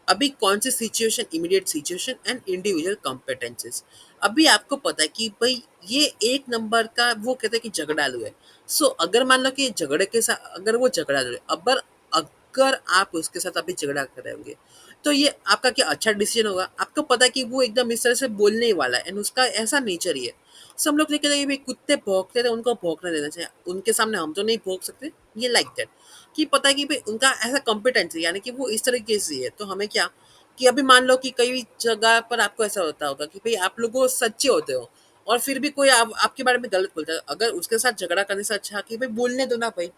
अभी कौन सी situation, immediate situation and individual competences. अभी आपको पता है कि भाई ये एक नंबर का वो कहते हैं कि झगड़ालू है। सो अगर मान लो कि झगड़े के साथ अगर वो झगड़ालू है, अगर अगर आप उसके साथ अभी झगड़ा कर रहे होंगे, तो ये आपका क्या अच्छा डिसीजन होगा। आपको पता है कि वो एकदम इस तरह से बोलने ही वाला है एंड उसका ऐसा नेचर ही है। सब लोग ये कहते हैं कि भाई कुत्ते भौंकते थे, उनको भौंकने देना चाहिए, उनके सामने हम तो नहीं भौंक सकते। ये लाइक दैट कि पता है कि भाई उनका ऐसा कॉम्पिटेंस है, यानी कि वो इस तरीके से है। तो हमें क्या कि अभी मान लो कि कई जगह पर आपको ऐसा होता होगा कि भाई आप लोगों सच्चे होते हो और फिर भी कोई आपके बारे में गलत बोलता है, अगर उसके साथ झगड़ा करने से अच्छा कि भाई बोलने दो ना भाई।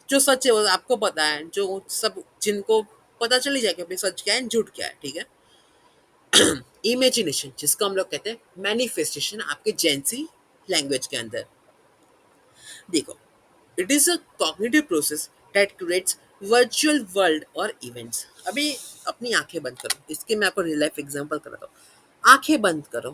जो सच है वो आपको पता है, जो सब जिनको पता चली जाए कि भाई सच क्या है झूठ क्या है। ठीक है। इमेजिनेशन, जिसको हम लोग कहते हैं मैनिफेस्टेशन आपके जेंसी लैंग्वेज के अंदर। देखो, it is a cognitive process that creates virtual world और इवेंट्स। अभी अपनी आंखें बंद करो, इसके मैं आपको रियल लाइफ एग्जांपल कराता हूँ। आंखें बंद करो,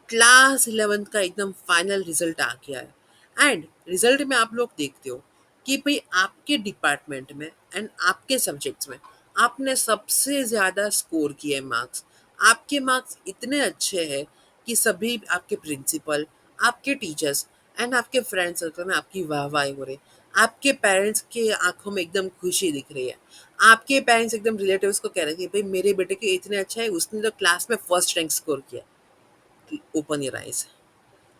क्लास 11th का एकदम फाइनल रिजल्ट आ गया है एंड रिजल्ट में आप लोग देखते हो कि भाई आपके डिपार्टमेंट में एंड आपके सब्जेक्ट्स में आपने सबसे ज़्यादा स्कोर किए मार्क्स। आपके मार्क्स इतने अच्छे हैं कि सभी आपके प्रिंसिपल, आपके टीचर्स एंड आपके फ्रेंड सर्कल में आपकी वाहवाही हो रही। आपके पेरेंट्स के आंखों में एकदम खुशी दिख रही है। आपके पेरेंट्स एकदम रिलेटिव्स को कह रहे थे भाई मेरे बेटे के इतने अच्छा है, उसने तो क्लास में फर्स्ट रैंक स्कोर किया। Open your eyes.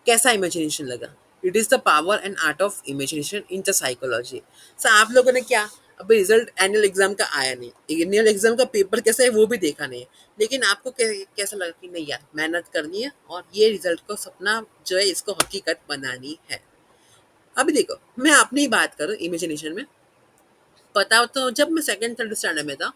कैसा इमेजिनेशन लगा। It is the power and art of imagination in the psychology. Sir आप लोगों ने क्या, अभी रिजल्ट एनुअल एग्जाम का आया नहीं, एनुअल एग्जाम का पेपर कैसा है वो भी देखा नहीं है, लेकिन आपको कैसा लगा कि नहीं यार मेहनत करनी है और ये रिजल्ट को सपना जो है इसको हकीकत बनानी है। अभी देखो, मैं अपनी ही बात करूँ इमेजिनेशन में। पता तो जब मैं सेकंड थर्ड स्टैंडर्ड में था,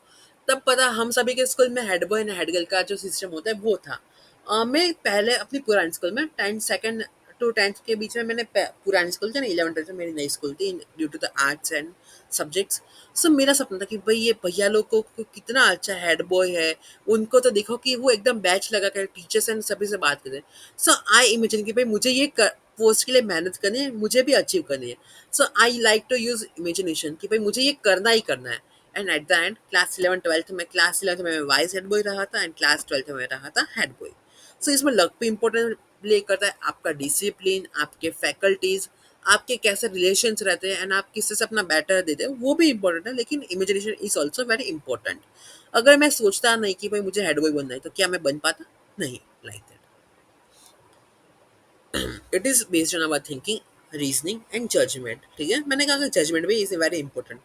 तब पता हम सभी के स्कूल में head boy and head girl का जो सिस्टम होता है वो था। मैं पहले अपनी पुरानी स्कूल में 10 सेकंड टू 10th के बीच में मैंने पुरानी स्कूल थी ना, 11 12 में मेरी नई स्कूल थी due to the arts and subjects. So मेरा सपना था कि भाई ये भैया लोग को कितना अच्छा हेड बॉय है। उनको तो देखो कि वो एकदम बैच लगा कर टीचर्स एंड सभी से बात करते हैं। सो आई इमेजिन कि भाई मुझे ये पोस्ट के लिए मेहनत करनी है, मुझे भी अचीव करनी है। So I like to use imagination कि भाई मुझे ये करना ही करना है। And at the end class 11th में मैं वाइस हेड बॉय रहा था एंड क्लास 12th में मैं रहा था हेड बॉय। सो इसमें लक भी इंपॉर्टेंट प्ले करता है, आपका डिसिप्लिन, आपके फैकल्टीज, आपके कैसे रिलेशंस रहते हैं एंड आप किससे से अपना बेटर देते हो वो भी इंपॉर्टेंट है, लेकिन imagination is also very important. अगर मैं सोचता नहीं कि भाई मुझे हेड बॉय बनना है तो क्या मैं बन पाता? नहीं, like that. It is based on our thinking, reasoning and judgement. ठीक है, मैंने कहा कि जजमेंट भी इज वेरी इंपॉर्टेंट।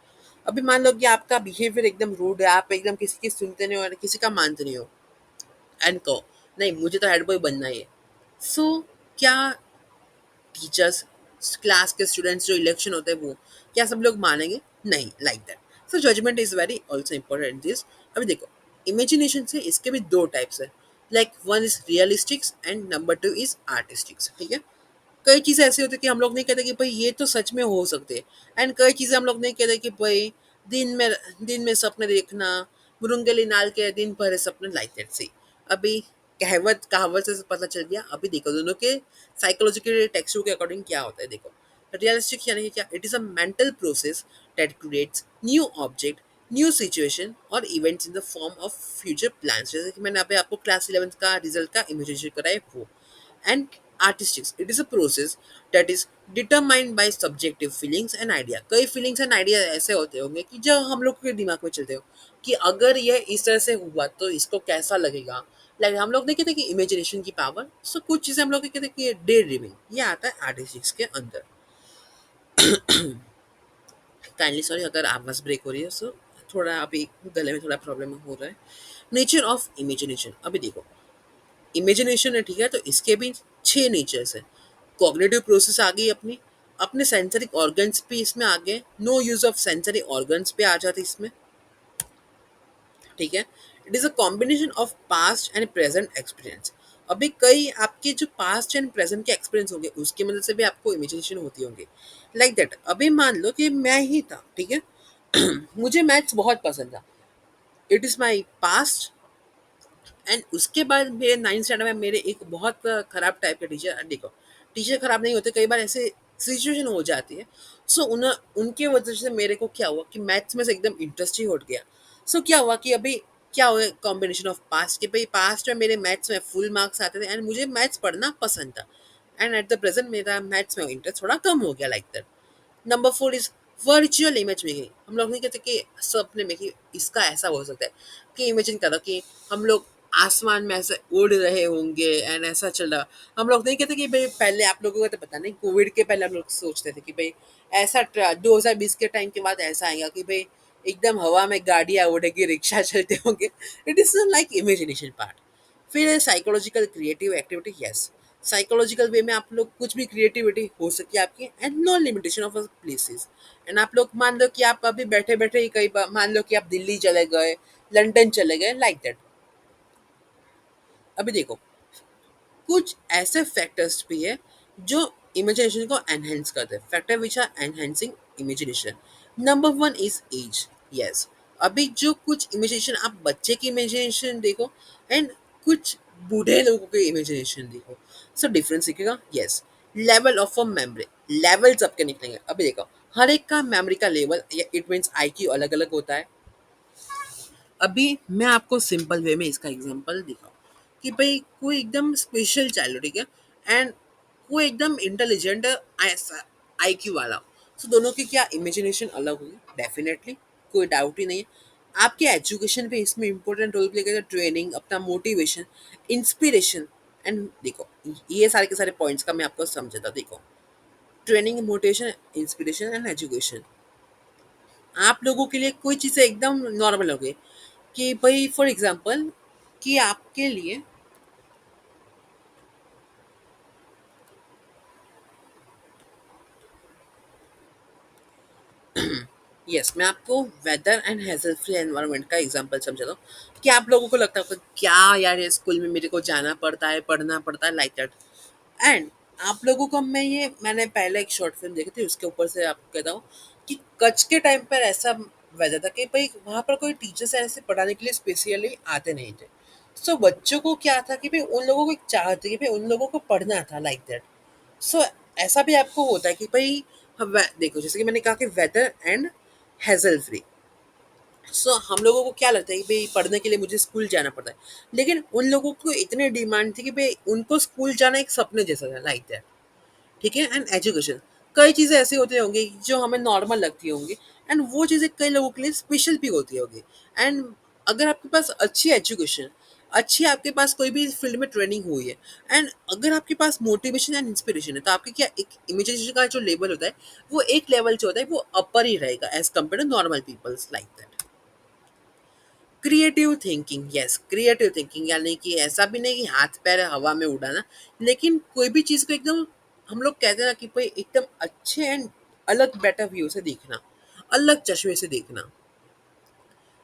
अभी मान लो कि आपका बिहेवियर एकदम रूड है, आप एकदम किसी की सुनते नहीं हो और किसी का मानते नहीं हो एंड कहो नहीं मुझे तो हेड बॉय बनना ही है। सो क्या टीचर्स, क्लास के स्टूडेंट्स जो इलेक्शन होते हैं वो क्या सब लोग मानेंगे? नहीं, like that. So judgement is very also important this. अभी देखो, इमेजिनेशन से इसके भी दो टाइप्स है। Like one is realistics and number two is artistics. ठीक है, कई चीज़ें ऐसी होती है कि हम लोग नहीं कहते कि भाई ये तो सच में हो सकते हैं एंड कई चीज़ें हम लोग नहीं कहते कि भाई दिन में दिन में सपने देखना, मुरुंगली नाल के दिन भर है सपने, लाइक दैट। सी अभी कहावत कहावत से पता चल गया। अभी देखो दोनों के साइकोलॉजी के टेक्स्ट के अकॉर्डिंग क्या होता है। देखो, रियलिस्टिक यानी कि क्या, it is a mental process that creates new object, new situation और events in the form of future plans. जैसे कि मैंने अभी आपको क्लास 11th का रिजल्ट का इमेजिनेशन कराया वो। And artistics, it is a process that is determined by subjective feelings and idea। कई feelings and idea ऐसे होते होंगे कि जो हम लोग के दिमाग में चलते हो कि अगर ये इस तरह से हुआ तो इसको कैसा लगेगा। लाइक हम लोग नहीं कहते कि इमेजिनेशन की पावर। सो कुछ चीज़ें हम लोग कहते हैं कि डे ड्रीमिंग, ये आता है आर्टिस्टिक्स के अंदर। काइंडली सॉरी अगर आवाज़ ब्रेक हो रही है। सो थोड़ा अभी गले में थोड़ा प्रॉब्लम हो रहा है। Nature of imagination. अभी देखो, इमेजिनेशन है, ठीक है, तो इसके भी 6 नेचर्स है। कॉग्निटिव प्रोसेस आ गई अपनी, अपने सेंसरिक ऑर्गन्स भी इसमें आ गए। No use of sensory organs पे आ जाते इसमें। ठीक है। It is a combination of past and present experience. अभी कई आपके जो पास्ट एंड प्रेजेंट के एक्सपीरियंस होंगे उसकी मदद से भी आपको इमेजिनेशन होती होंगी। लाइक दैट, अभी मान लो कि मैं ही था, ठीक है। मुझे मैथ्स बहुत पसंद था। It is my past. And उसके बाद मेरे 9th स्टैंडर्ड में मेरे एक बहुत खराब टाइप के टीचर, देखो टीचर खराब नहीं होते, कई बार ऐसे सिचुएशन हो जाती है। सो उनके वजह से मेरे को क्या हुआ कि मैथ्स में से एकदम इंटरेस्ट ही उठ गया। सो क्या हुआ कि अभी क्या हुआ, कॉम्बिनेशन ऑफ पास्ट के भाई पास्ट में मेरे मैथ्स में फुल मार्क्स आते थे एंड मुझे मैथ्स पढ़ना पसंद था। एंड एट द प्रेजेंट मेरा मैथ्स में इंटरेस्ट थोड़ा कम हो गया, like that. Number 4 is virtual image making. हम लोग नहीं कहते कि सपने में कि इसका ऐसा हो सकता है कि इमेजिन करो कि हम लोग आसमान में ऐसे उड़ रहे होंगे एंड ऐसा चल रहा। हम लोग नहीं कहते कि भाई पहले आप लोगों को तो पता नहीं, कोविड के पहले हम लोग सोचते थे कि भाई ऐसा 2020 के टाइम के बाद ऐसा आएगा कि भाई एकदम हवा में गाड़ियाँ उड़ेगी, रिक्शा चलते होंगे। It is like imagination part. फिर psychological creative activity, yes. Psychological way में आप लोग कुछ भी क्रिएटिविटी हो सकती है आपकी and no limitation of places. And आप लोग मान लो कि आप अभी बैठे बैठे ही कई बार मान लो कि आप दिल्ली चले गए, लंदन चले गए, लाइक दैट। अभी देखो कुछ ऐसे फैक्टर्स भी है जो इमेजिनेशन को एनहेंस करते हैं, factor which are enhancing imagination. Number 1 is age, yes. अभी जो कुछ इमेजिनेशन आप बच्चे की इमेजिनेशन देखो एंड कुछ बूढ़े लोगों की इमेजिनेशन देखो, सो डिफरेंस दिखेगा, yes. Level of a memory, level सबके निकलेंगे। अभी देखो हर एक का मेमोरी का लेवल, इट मीन्स IQ अलग अलग होता है। अभी मैं आपको सिंपल वे में इसका एग्जांपल दिखाऊं कि भाई कोई एकदम स्पेशल चाइल्ड, ठीक है, एंड कोई एकदम इंटेलिजेंट IQ वाला। तो दोनों की क्या इमेजिनेशन अलग होगी, डेफिनेटली, कोई डाउट ही नहीं है। आपके एजुकेशन पे इसमें इंपॉर्टेंट रोल प्ले करेगा, ट्रेनिंग, अपना मोटिवेशन, इंस्पिरेशन। एंड देखो ये सारे के सारे पॉइंट्स का मैं आपको समझाता, देखो training, motivation, inspiration and education. आप लोगों के लिए कोई चीज़ें एकदम नॉर्मल हो गई कि भाई फॉर एग्जांपल कि आपके लिए, यस, मैं आपको weather and hassle free environment का एग्जांपल समझाता हूँ कि आप लोगों को लगता होगा क्या यार ये स्कूल में मेरे को जाना पड़ता है, पढ़ना पड़ता है, लाइक दैट। एंड आप लोगों को मैंने पहले एक शॉर्ट फिल्म देखी थी, उसके ऊपर से आपको कहता हूँ कि कच्छ के टाइम पर ऐसा वेदर था कि भाई वहाँ पर कोई टीचर्स ऐसे पढ़ाने के लिए स्पेशली आते नहीं थे। सो बच्चों को क्या था कि भाई उन लोगों को एक चाह थी कि भाई उन लोगों को पढ़ना था, लाइक दैट। सो ऐसा भी आपको होता है कि भाई देखो जैसे कि मैंने कहा कि वेदर एंड हैजल फ्री। सो हम लोगों को क्या लगता है कि भाई पढ़ने के लिए मुझे स्कूल जाना पड़ता है, लेकिन उन लोगों को इतनी डिमांड थी कि भाई उनको स्कूल जाना एक सपने जैसा था, लाइक दैट। ठीक है। एंड एजुकेशन, कई चीज़ें ऐसी होती होंगी जो हमें नॉर्मल लगती होंगी एंड वो चीज़ें कई लोगों के लिए स्पेशल भी होती होगी। एंड अगर आपके पास अच्छी एजुकेशन, अच्छी आपके पास कोई भी फील्ड में ट्रेनिंग हुई है एंड अगर आपके पास मोटिवेशन एंड इंस्पिरेशन है, तो आपके क्या एक इमेजिनेशन का जो लेवल होता है वो एक लेवल जो होता है वो अपर ही रहेगा as compare to normal peoples, like that. Creative thinking, yes, creative thinking यानी कि ऐसा भी नहीं कि हाथ पैर हवा में उड़ाना, लेकिन कोई भी चीज़ को एकदम, हम लोग कहते हैं ना कि भाई एकदम अच्छे एंड अलग बेटर व्यू से देखना, अलग चश्मे से देखना।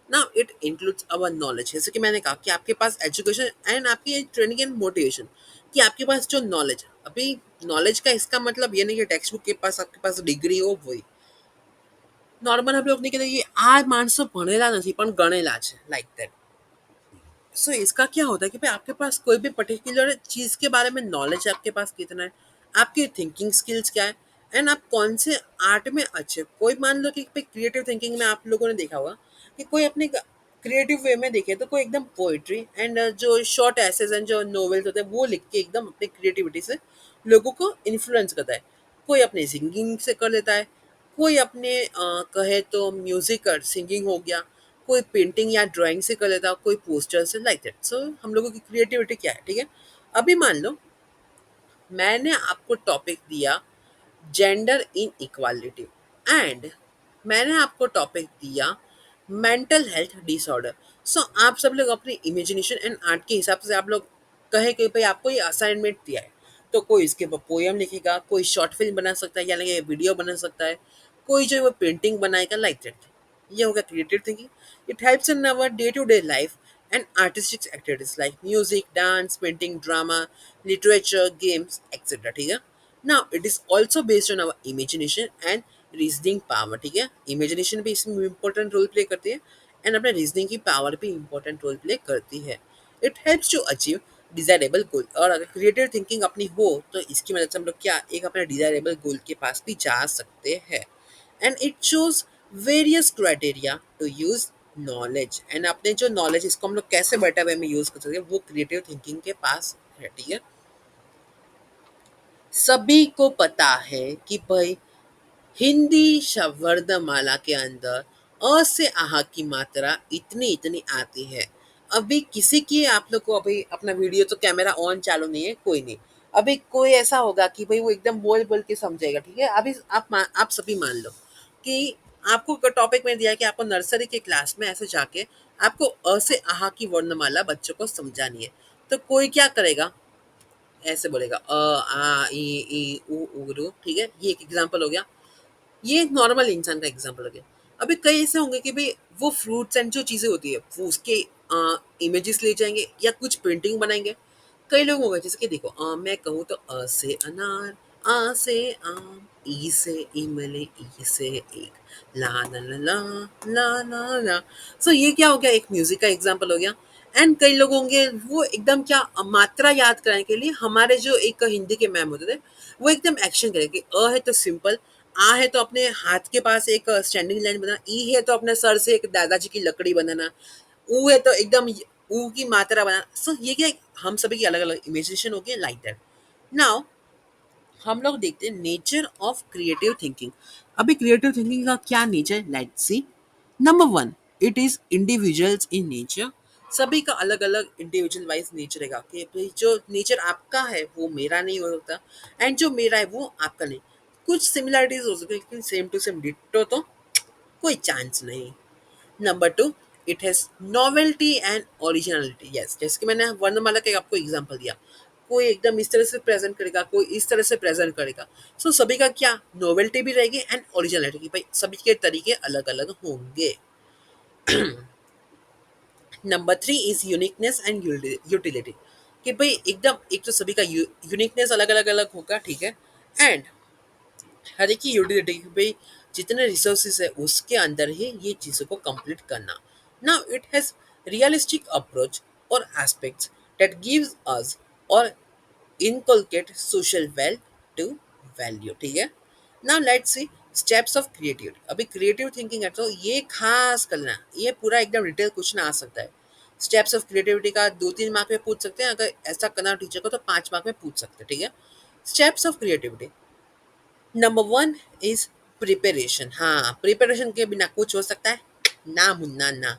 ना इट इंक्लूड्स अवर नॉलेज, जैसे कि मैंने कहा कि आपके पास एजुकेशन एंड आपकी ट्रेनिंग एंड मोटिवेशन, कि आपके पास जो नॉलेज, अभी नॉलेज का इसका मतलब ये नहीं कि टेक्स्ट बुक के पास आपके पास डिग्री हो वही। नॉर्मल हम लोग नहीं कहते कि આ માણસો ભણેલા નથી પણ ગણેલા છે, लाइक दैट। सो इसका क्या होता है कि भाई आपके पास कोई भी पर्टिकुलर चीज़ के बारे में नॉलेज आपके पास कितना है, आपकी थिंकिंग स्किल्स क्या है, एंड आप कौन से आर्ट में अच्छे। कोई मान लो कि भाई क्रिएटिव थिंकिंग में आप लोगों ने देखा होगा कि कोई अपने क्रिएटिव वे में देखे तो कोई एकदम पोइट्री एंड जो शॉर्ट एसेज एंड जो नॉवेल्स होते हैं वो लिख के एकदम अपनी क्रिएटिविटी से लोगों को इन्फ्लुएंस करता है। कोई अपने सिंगिंग से कर लेता है, कोई अपने कहे तो म्यूजिक और सिंगिंग हो गया, कोई पेंटिंग या ड्राइंग से कर लेता, कोई पोस्टर से, लाइक दैट। सो हम लोगों की क्रिएटिविटी क्या है, ठीक है। अभी मान लो मैंने आपको टॉपिक दिया जेंडर इन इक्वालिटी एंड मैंने आपको टॉपिक दिया मेंटल हेल्थ डिसऑर्डर। सो आप सब लोग अपनी इमेजिनेशन एंड आर्ट के हिसाब से आप लोग कहे कि भाई आपको ये असाइनमेंट दिया है, तो कोई इसके ऊपर पोयम लिखेगा, कोई शॉर्ट फिल्म बना सकता है यानी कि वीडियो बना सकता है, कोई जो है वो पेंटिंग बनाएगा, लाइक दैट। ये हो गया creative thinking. It helps in our day to day life and artistic activities like music, dance, painting, drama, literature, games, etc. ठीक है. Now it is also based on our imagination and reasoning power. ठीक है. Imagination भी इसमें important role play करती है and अपने reasoning की power भी important role play करती है. It helps to achieve desirable goal. और अगर creative thinking अपनी हो तो इसकी मदद से हम लोग क्या एक अपने desirable goal के पास भी जा सकते हैं. And it shows various criteria to use knowledge. And अपने जो knowledge इसको हम लोग कैसे better way में use कर सकते हैं वो creative thinking के पास है. ठीक है. सभी को पता है कि भाई हिंदी शब्दमाला के अंदर अ से आहा की मात्रा इतनी इतनी आती है. अभी किसी की आप लोग को अभी अपना वीडियो तो कैमरा ऑन चालू नहीं है, कोई नहीं. अभी कोई ऐसा होगा कि भाई वो एकदम बोल बोल के समझेगा. ठीक है. अभी आप सभी मान लो कि आपको टॉपिक में दिया है कि आपको नर्सरी के क्लास में ऐसे जाके आपको अ से आहा की वर्णमाला बच्चों को समझानी है. तो कोई क्या करेगा, ऐसे बोलेगा अ आ इ ऊ, ठीक है. ये एक एग्जांपल हो गया. ये एक नॉर्मल इंसान का एग्जांपल हो गया. अभी कई ऐसे होंगे कि भाई वो फ्रूट्स एंड जो चीज़ें होती है वो उसके इमेजेस ले जाएंगे या कुछ पेंटिंग बनाएंगे. कई लोग होंगे जैसे कि देखो मैं कहूँ तो अ से अनार, आ से आम, ई से इमली, ई से ईख, ला ला ला ला ला ला ला. सो ये क्या हो गया, एक म्यूजिक का एग्जांपल हो गया. एंड कई लोग होंगे वो एकदम क्या मात्रा याद कराने के लिए हमारे जो एक हिंदी के मैम होते थे वो एकदम एक्शन करेंगे. अ है तो सिंपल, आ है तो अपने हाथ के पास एक स्टैंडिंग लाइन बनाना, ई है तो अपने सर से एक दादाजी की लकड़ी बनाना, ऊ है तो एकदम ऊ की मात्रा बनाना. सो ये क्या हम सभी की अलग अलग इमेजिनेशन होगी लाइक दैट. नाउ हम लोग देखते हैं नेचर ऑफ क्रिएटिव थिंकिंग. अभी क्रिएटिव थिंकिंग का क्या nature, let's see. Number one, it is individuals in nature. सभी का अलग अलग इंडिविजुअल वाइज नेचर रहेगा कि भाई जो नेचर आपका है वो मेरा नहीं हो सकता एंड जो मेरा है वो आपका नहीं. कुछ सिमिलरिटीज हो सकती है लेकिन सेम टू सेम डिट्टो तो कोई चांस नहीं. Number two, it has novelty and originality. Yes, जैसे कि मैंने वर्णमाला का आपको एग्जांपल दिया. कोई एकदम इस तरह से प्रेजेंट करेगा, कोई इस तरह से प्रेजेंट करेगा. सो सभी का क्या नोवेल्टी भी रहेगी एंड ओरिजिनलिटी की. भाई सभी के तरीके अलग अलग होंगे. Number three is uniqueness and utility. कि भाई एकदम एक तो सभी का यूनिकनेस अलग अलग अलग होगा. ठीक है. एंड हर एक की यूटिलिटी भाई जितने रिसोर्सेज है उसके अंदर ही ये चीज़ों को कंप्लीट करना. Now it has realistic approach और aspects that gives us or inculcate social value. ठीक है. Now let's see steps of creativity. अभी क्रिएटिव थिंकिंग है तो ये खास करना, ये पूरा एकदम डिटेल क्वेश्चन आ सकता है. स्टेप्स ऑफ क्रिएटिविटी का 2-3 मार्क में पूछ सकते हैं. अगर ऐसा करना टीचर को तो 5 मार्क में पूछ सकते हैं. ठीक है. Steps of creativity. Number one is preparation. हाँ, प्रिपरेशन के बिना कुछ हो सकता है ना मुन्ना ना.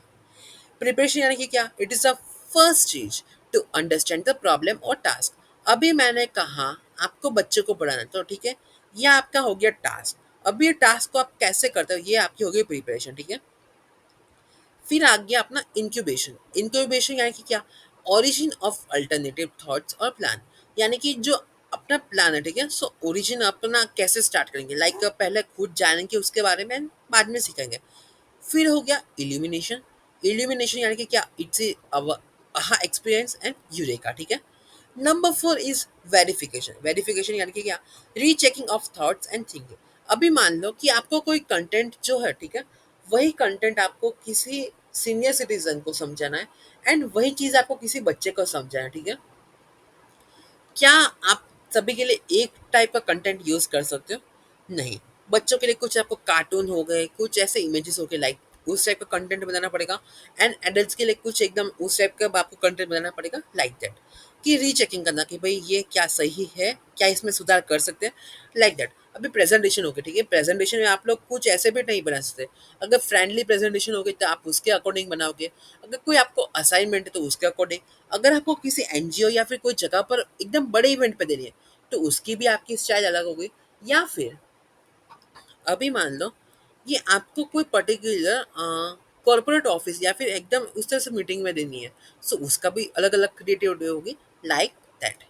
प्रिपरेशन यानी कि क्या, इट इज द फर्स्ट चीज टू अंडरस्टैंड द प्रॉब्लम और टास्क. अभी मैंने कहा आपको बच्चे को पढ़ाना तो ठीक है, ये आपका हो गया टास्क. अभी ये टास्क को आप कैसे करते हो ये आपकी हो गई प्रिपरेशन. ठीक है. फिर आ गया अपना इंक्यूबेशन. इंक्यूबेशन यानी कि क्या, ओरिजिन ऑफ अल्टरनेटिव थॉट्स और प्लान. यानी कि जो अपना प्लान है. ठीक है. सो ओरिजिन अपना कैसे स्टार्ट करेंगे, लाइक पहले खुद जानेंगे उसके बारे में बाद में सीखेंगे. फिर हो गया इल्यूमिनेशन. इल्यूमिनेशन यानी कि क्या, इट्स अहा एक्सपीरियंस एंड यूरेका. ठीक है. Number four is verification. Verification यानी कि क्या, rechecking of thoughts and thinking. अभी मान लो कि आपको कोई कंटेंट जो है, ठीक है, वही कंटेंट आपको किसी सीनियर सिटीजन को समझाना है एंड वही चीज़ आपको किसी बच्चे को समझाना है. ठीक है. क्या आप सभी के लिए एक टाइप का कंटेंट यूज कर सकते हो? नहीं. बच्चों के लिए कुछ आपको कार्टून हो गए, कुछ ऐसे इमेजेस हो गए, लाइक उस टाइप का कंटेंट बनाना पड़ेगा. एंड एडल्ट्स के लिए कुछ एकदम उस टाइप का आपको कंटेंट बनाना पड़ेगा लाइक दैट. कि रीचेकिंग करना कि भाई ये क्या सही है, क्या इसमें सुधार कर सकते हैं, लाइक दैट. अभी प्रेजेंटेशन हो गया. ठीक है. प्रेजेंटेशन में आप लोग कुछ ऐसे भी नहीं बना सकते. अगर फ्रेंडली प्रेजेंटेशन होगी तो आप उसके अकॉर्डिंग बनाओगे. अगर कोई आपको असाइनमेंट है तो उसके अकॉर्डिंग. अगर आपको किसी एनजीओ या फिर कोई जगह पर एकदम बड़े इवेंट पे देनी है तो उसकी भी आपकी स्टाइल अलग होगी. या फिर अभी मान लो ये आपको कोई पर्टिकुलर कॉर्पोरेट ऑफिस या फिर एकदम उस तरह से मीटिंग में देनी है. सो उसका भी अलग अलग क्रिएटिविटी होगी like that.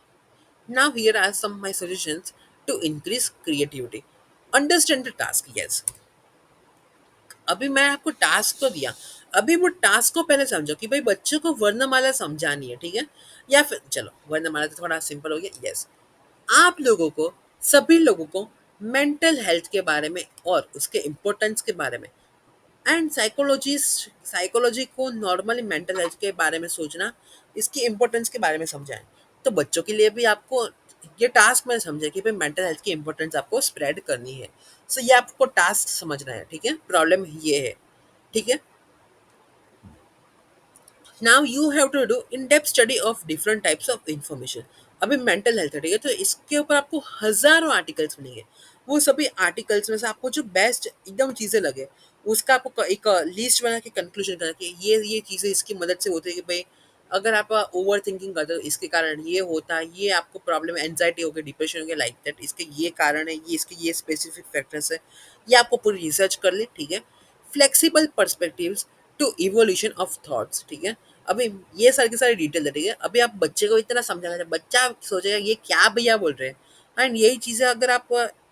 Now here are some my suggestions to increase creativity. Understand the task. Yes, अभी मैं आपको टास्क तो दिया, अभी वो टास्क को पहले समझो कि भाई बच्चों को वर्णमाला समझानी है, ठीक है? या फिर चलो वर्णमाला तो थोड़ा सिंपल हो गया, यस। आप लोगों को, सभी लोगों को मेंटल हेल्थ के बारे में और उसके इम्पोर्टेंस के बारे में एंड साइकोलॉजी को नॉर्मली मेंटल हेल्थ के बारे में सोचना, इसकी इम्पोर्टेंस के बारे में समझाएं। तो बच्चों के लिए भी आपको ये टास्क में समझे कि भाई मेंटल हेल्थ की इम्पोर्टेंस आपको स्प्रेड करनी है। सो ये आपको टास्क समझना है, ठीक है? प्रॉब्लम ये है, ठीक है? Now you have to do in depth study of different types of information. अभी मेंटल हेल्थ है, ठीक है? तो इसके ऊपर आपको हजारों आर्टिकल्स मिलेंगे। वो सभी आर्टिकल्स में से आपको जो बेस्ट एकदम चीज़ें लगे, उसका आपको एक लिस्ट बना के कंक्लूजन करना कि ये चीज़ें इसकी मदद से होती है कि भाई अगर आप ओवर थिंकिंग करते हो इसके कारण ये होता है, ये आपको प्रॉब्लम एंजाइटी हो गया, डिप्रेशन हो गया, लाइक दैट, इसके ये कारण है, ये इसके ये स्पेसिफिक फैक्टर्स है। ये आपको पूरी रिसर्च कर ले, ठीक है? Flexible perspectives to evolution of thoughts, ठीक है? अभी ये सारी की सारी डिटेल है, ठीक है? अभी आप बच्चे को इतना समझाना चाहिए, बच्चा सोचेगा ये क्या भैया बोल रहे हैं। एंड यही चीज़ें अगर आप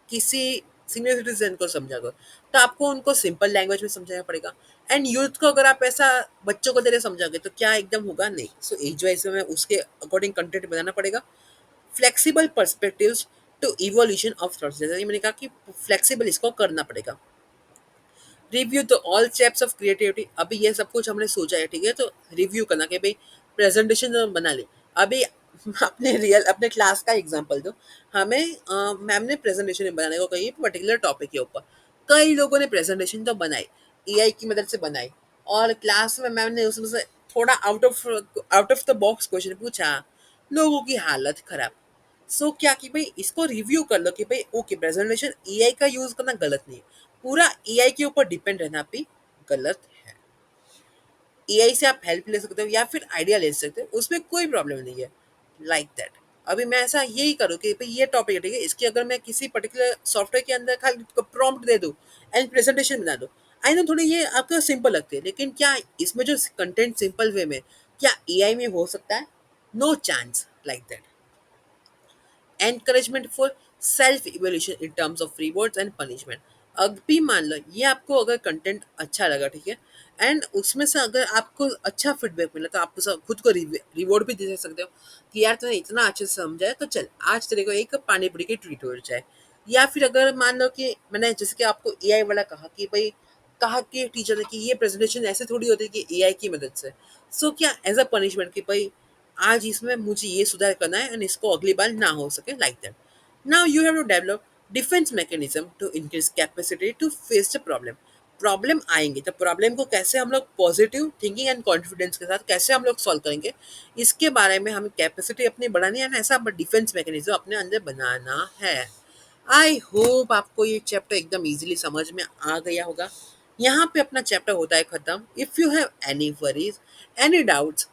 किसी सीनियर सिटीजन को समझा दो, तो आपको उनको सिंपल लैंग्वेज में समझाना पड़ेगा। एंड यूथ को अगर आप ऐसा बच्चों को तेरे समझाओगे तो क्या एकदम होगा? नहीं। सो एज वाइज में उसके अकॉर्डिंग कंटेंट बनाना पड़ेगा। Flexible perspectives to evolution of thoughts, जैसे कि मैंने कहा कि फ्लेक्सिबल इसको करना पड़ेगा। Review the all steps of creativity, अभी ये सब कुछ हमने सोचा है, ठीक है? तो रिव्यू करना कि भाई प्रेजेंटेशन बना ली। अभी अपने क्लास का एग्जांपल दो। हमें मैम ने प्रेजेंटेशन बनाने को कही पर्टिकुलर टॉपिक के ऊपर। कई लोगों ने प्रेजेंटेशन तो बनाई, एआई की मदद से बनाई, और क्लास में मैम ने उसमें से थोड़ा out of the box question पूछा, लोगों की हालत खराब। सो क्या कि भाई इसको रिव्यू कर लो कि भाई ओके, प्रेजेंटेशन एआई का यूज करना गलत नहीं है, पूरा एआई के ऊपर डिपेंड रहना भी गलत है। एआई से आप हेल्प ले सकते हो या फिर आइडिया ले सकते हो, उसमें कोई प्रॉब्लम नहीं है, लाइक दैट। अभी मैं ऐसा यही करूँ कि भाई ये टॉपिक है, ठीक है? इसकी अगर मैं किसी पर्टिकुलर सॉफ्टवेयर के अंदर खाली प्रॉम्प्ट दे दूँ एंड प्रेजेंटेशन बना दूँ, आई नो थोड़ी ये आपको सिंपल लगती है, लेकिन क्या इसमें जो कंटेंट सिंपल वे में क्या एआई में हो सकता है? No chance, like that. Encouragement for self evolution in terms of rewards and punishment. अभी मान लो ये आपको अगर कंटेंट अच्छा लगा, ठीक है? एंड उसमें से अगर आपको अच्छा फीडबैक मिला तो आप खुद को रिवॉर्ड भी दे सकते हो कि यार तूने इतना अच्छे से समझा है, तो चल आज तेरे को एक पानी पूरी की ट्रीट हो जाए। या फिर अगर मान लो कि मैंने जैसे कि आपको एआई वाला कहा कि भाई, कहा कि टीचर ने कि ये प्रेजेंटेशन ऐसे थोड़ी होती है कि एआई की मदद से। सो क्या एज अ पनिशमेंट कि भाई आज इसमें मुझे ये सुधार करना है एंड इसको अगली बार ना हो सके, like that. Now you have to develop defence mechanism to increase capacity to face the problem. Problem आएंगे तो प्रॉब्लम को कैसे हम लोग पॉजिटिव थिंकिंग एंड कॉन्फिडेंस के साथ कैसे हम लोग सॉल्व करेंगे, इसके बारे में हमें कैपेसिटी अपनी बढ़ानी है, ऐसा डिफेंस मैकेनिज्म अपने अंदर बनाना है। आई होप आपको ये चैप्टर एकदम इजीली समझ में आ गया होगा। यहाँ पे अपना चैप्टर होता है खत्म। If you have any worries, any doubts,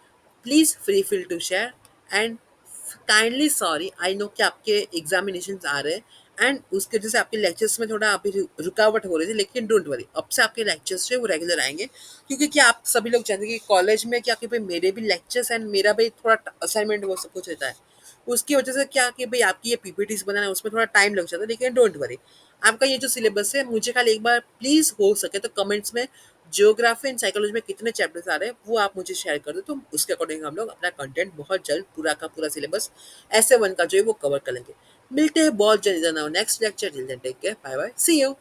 please free feel to share and kindly sorry, I know कि आपके एग्जामिनेशन आ रहे हैं एंड उसके वजह से आपके लेक्चर्स में थोड़ा अभी रुकावट हो रही थी, लेकिन डोंट वरी, अब से आपके लेक्चर्स जो है वो रेगुलर आएंगे। क्योंकि क्या आप सभी लोग जानते हैं कि कॉलेज में क्या कि भाई मेरे भी लेक्चर्स एंड मेरा भी थोड़ा असाइनमेंट वो सब कुछ रहता है। उसकी वजह से क्या कि भाई आपकी ये पीपीटीज बनाना है उसमें थोड़ा टाइम लग जाता है, लेकिन डोंट वरी, आपका ये जो सिलेबस है मुझे खाली एक बार प्लीज़ हो सके तो कमेंट्स में ज्योग्राफी एंड साइकोलॉजी में कितने चैप्टर्स आ रहे हैं वो आप मुझे शेयर कर दो, तो उसके अकॉर्डिंग हम लोग अपना कंटेंट बहुत जल्द पूरा का पूरा सिलेबस ऐसे वन का जो है वो कवर कर लेंगे। मिलते हैं बहुत जल्द next lecture. Till then take care, bye bye, see you.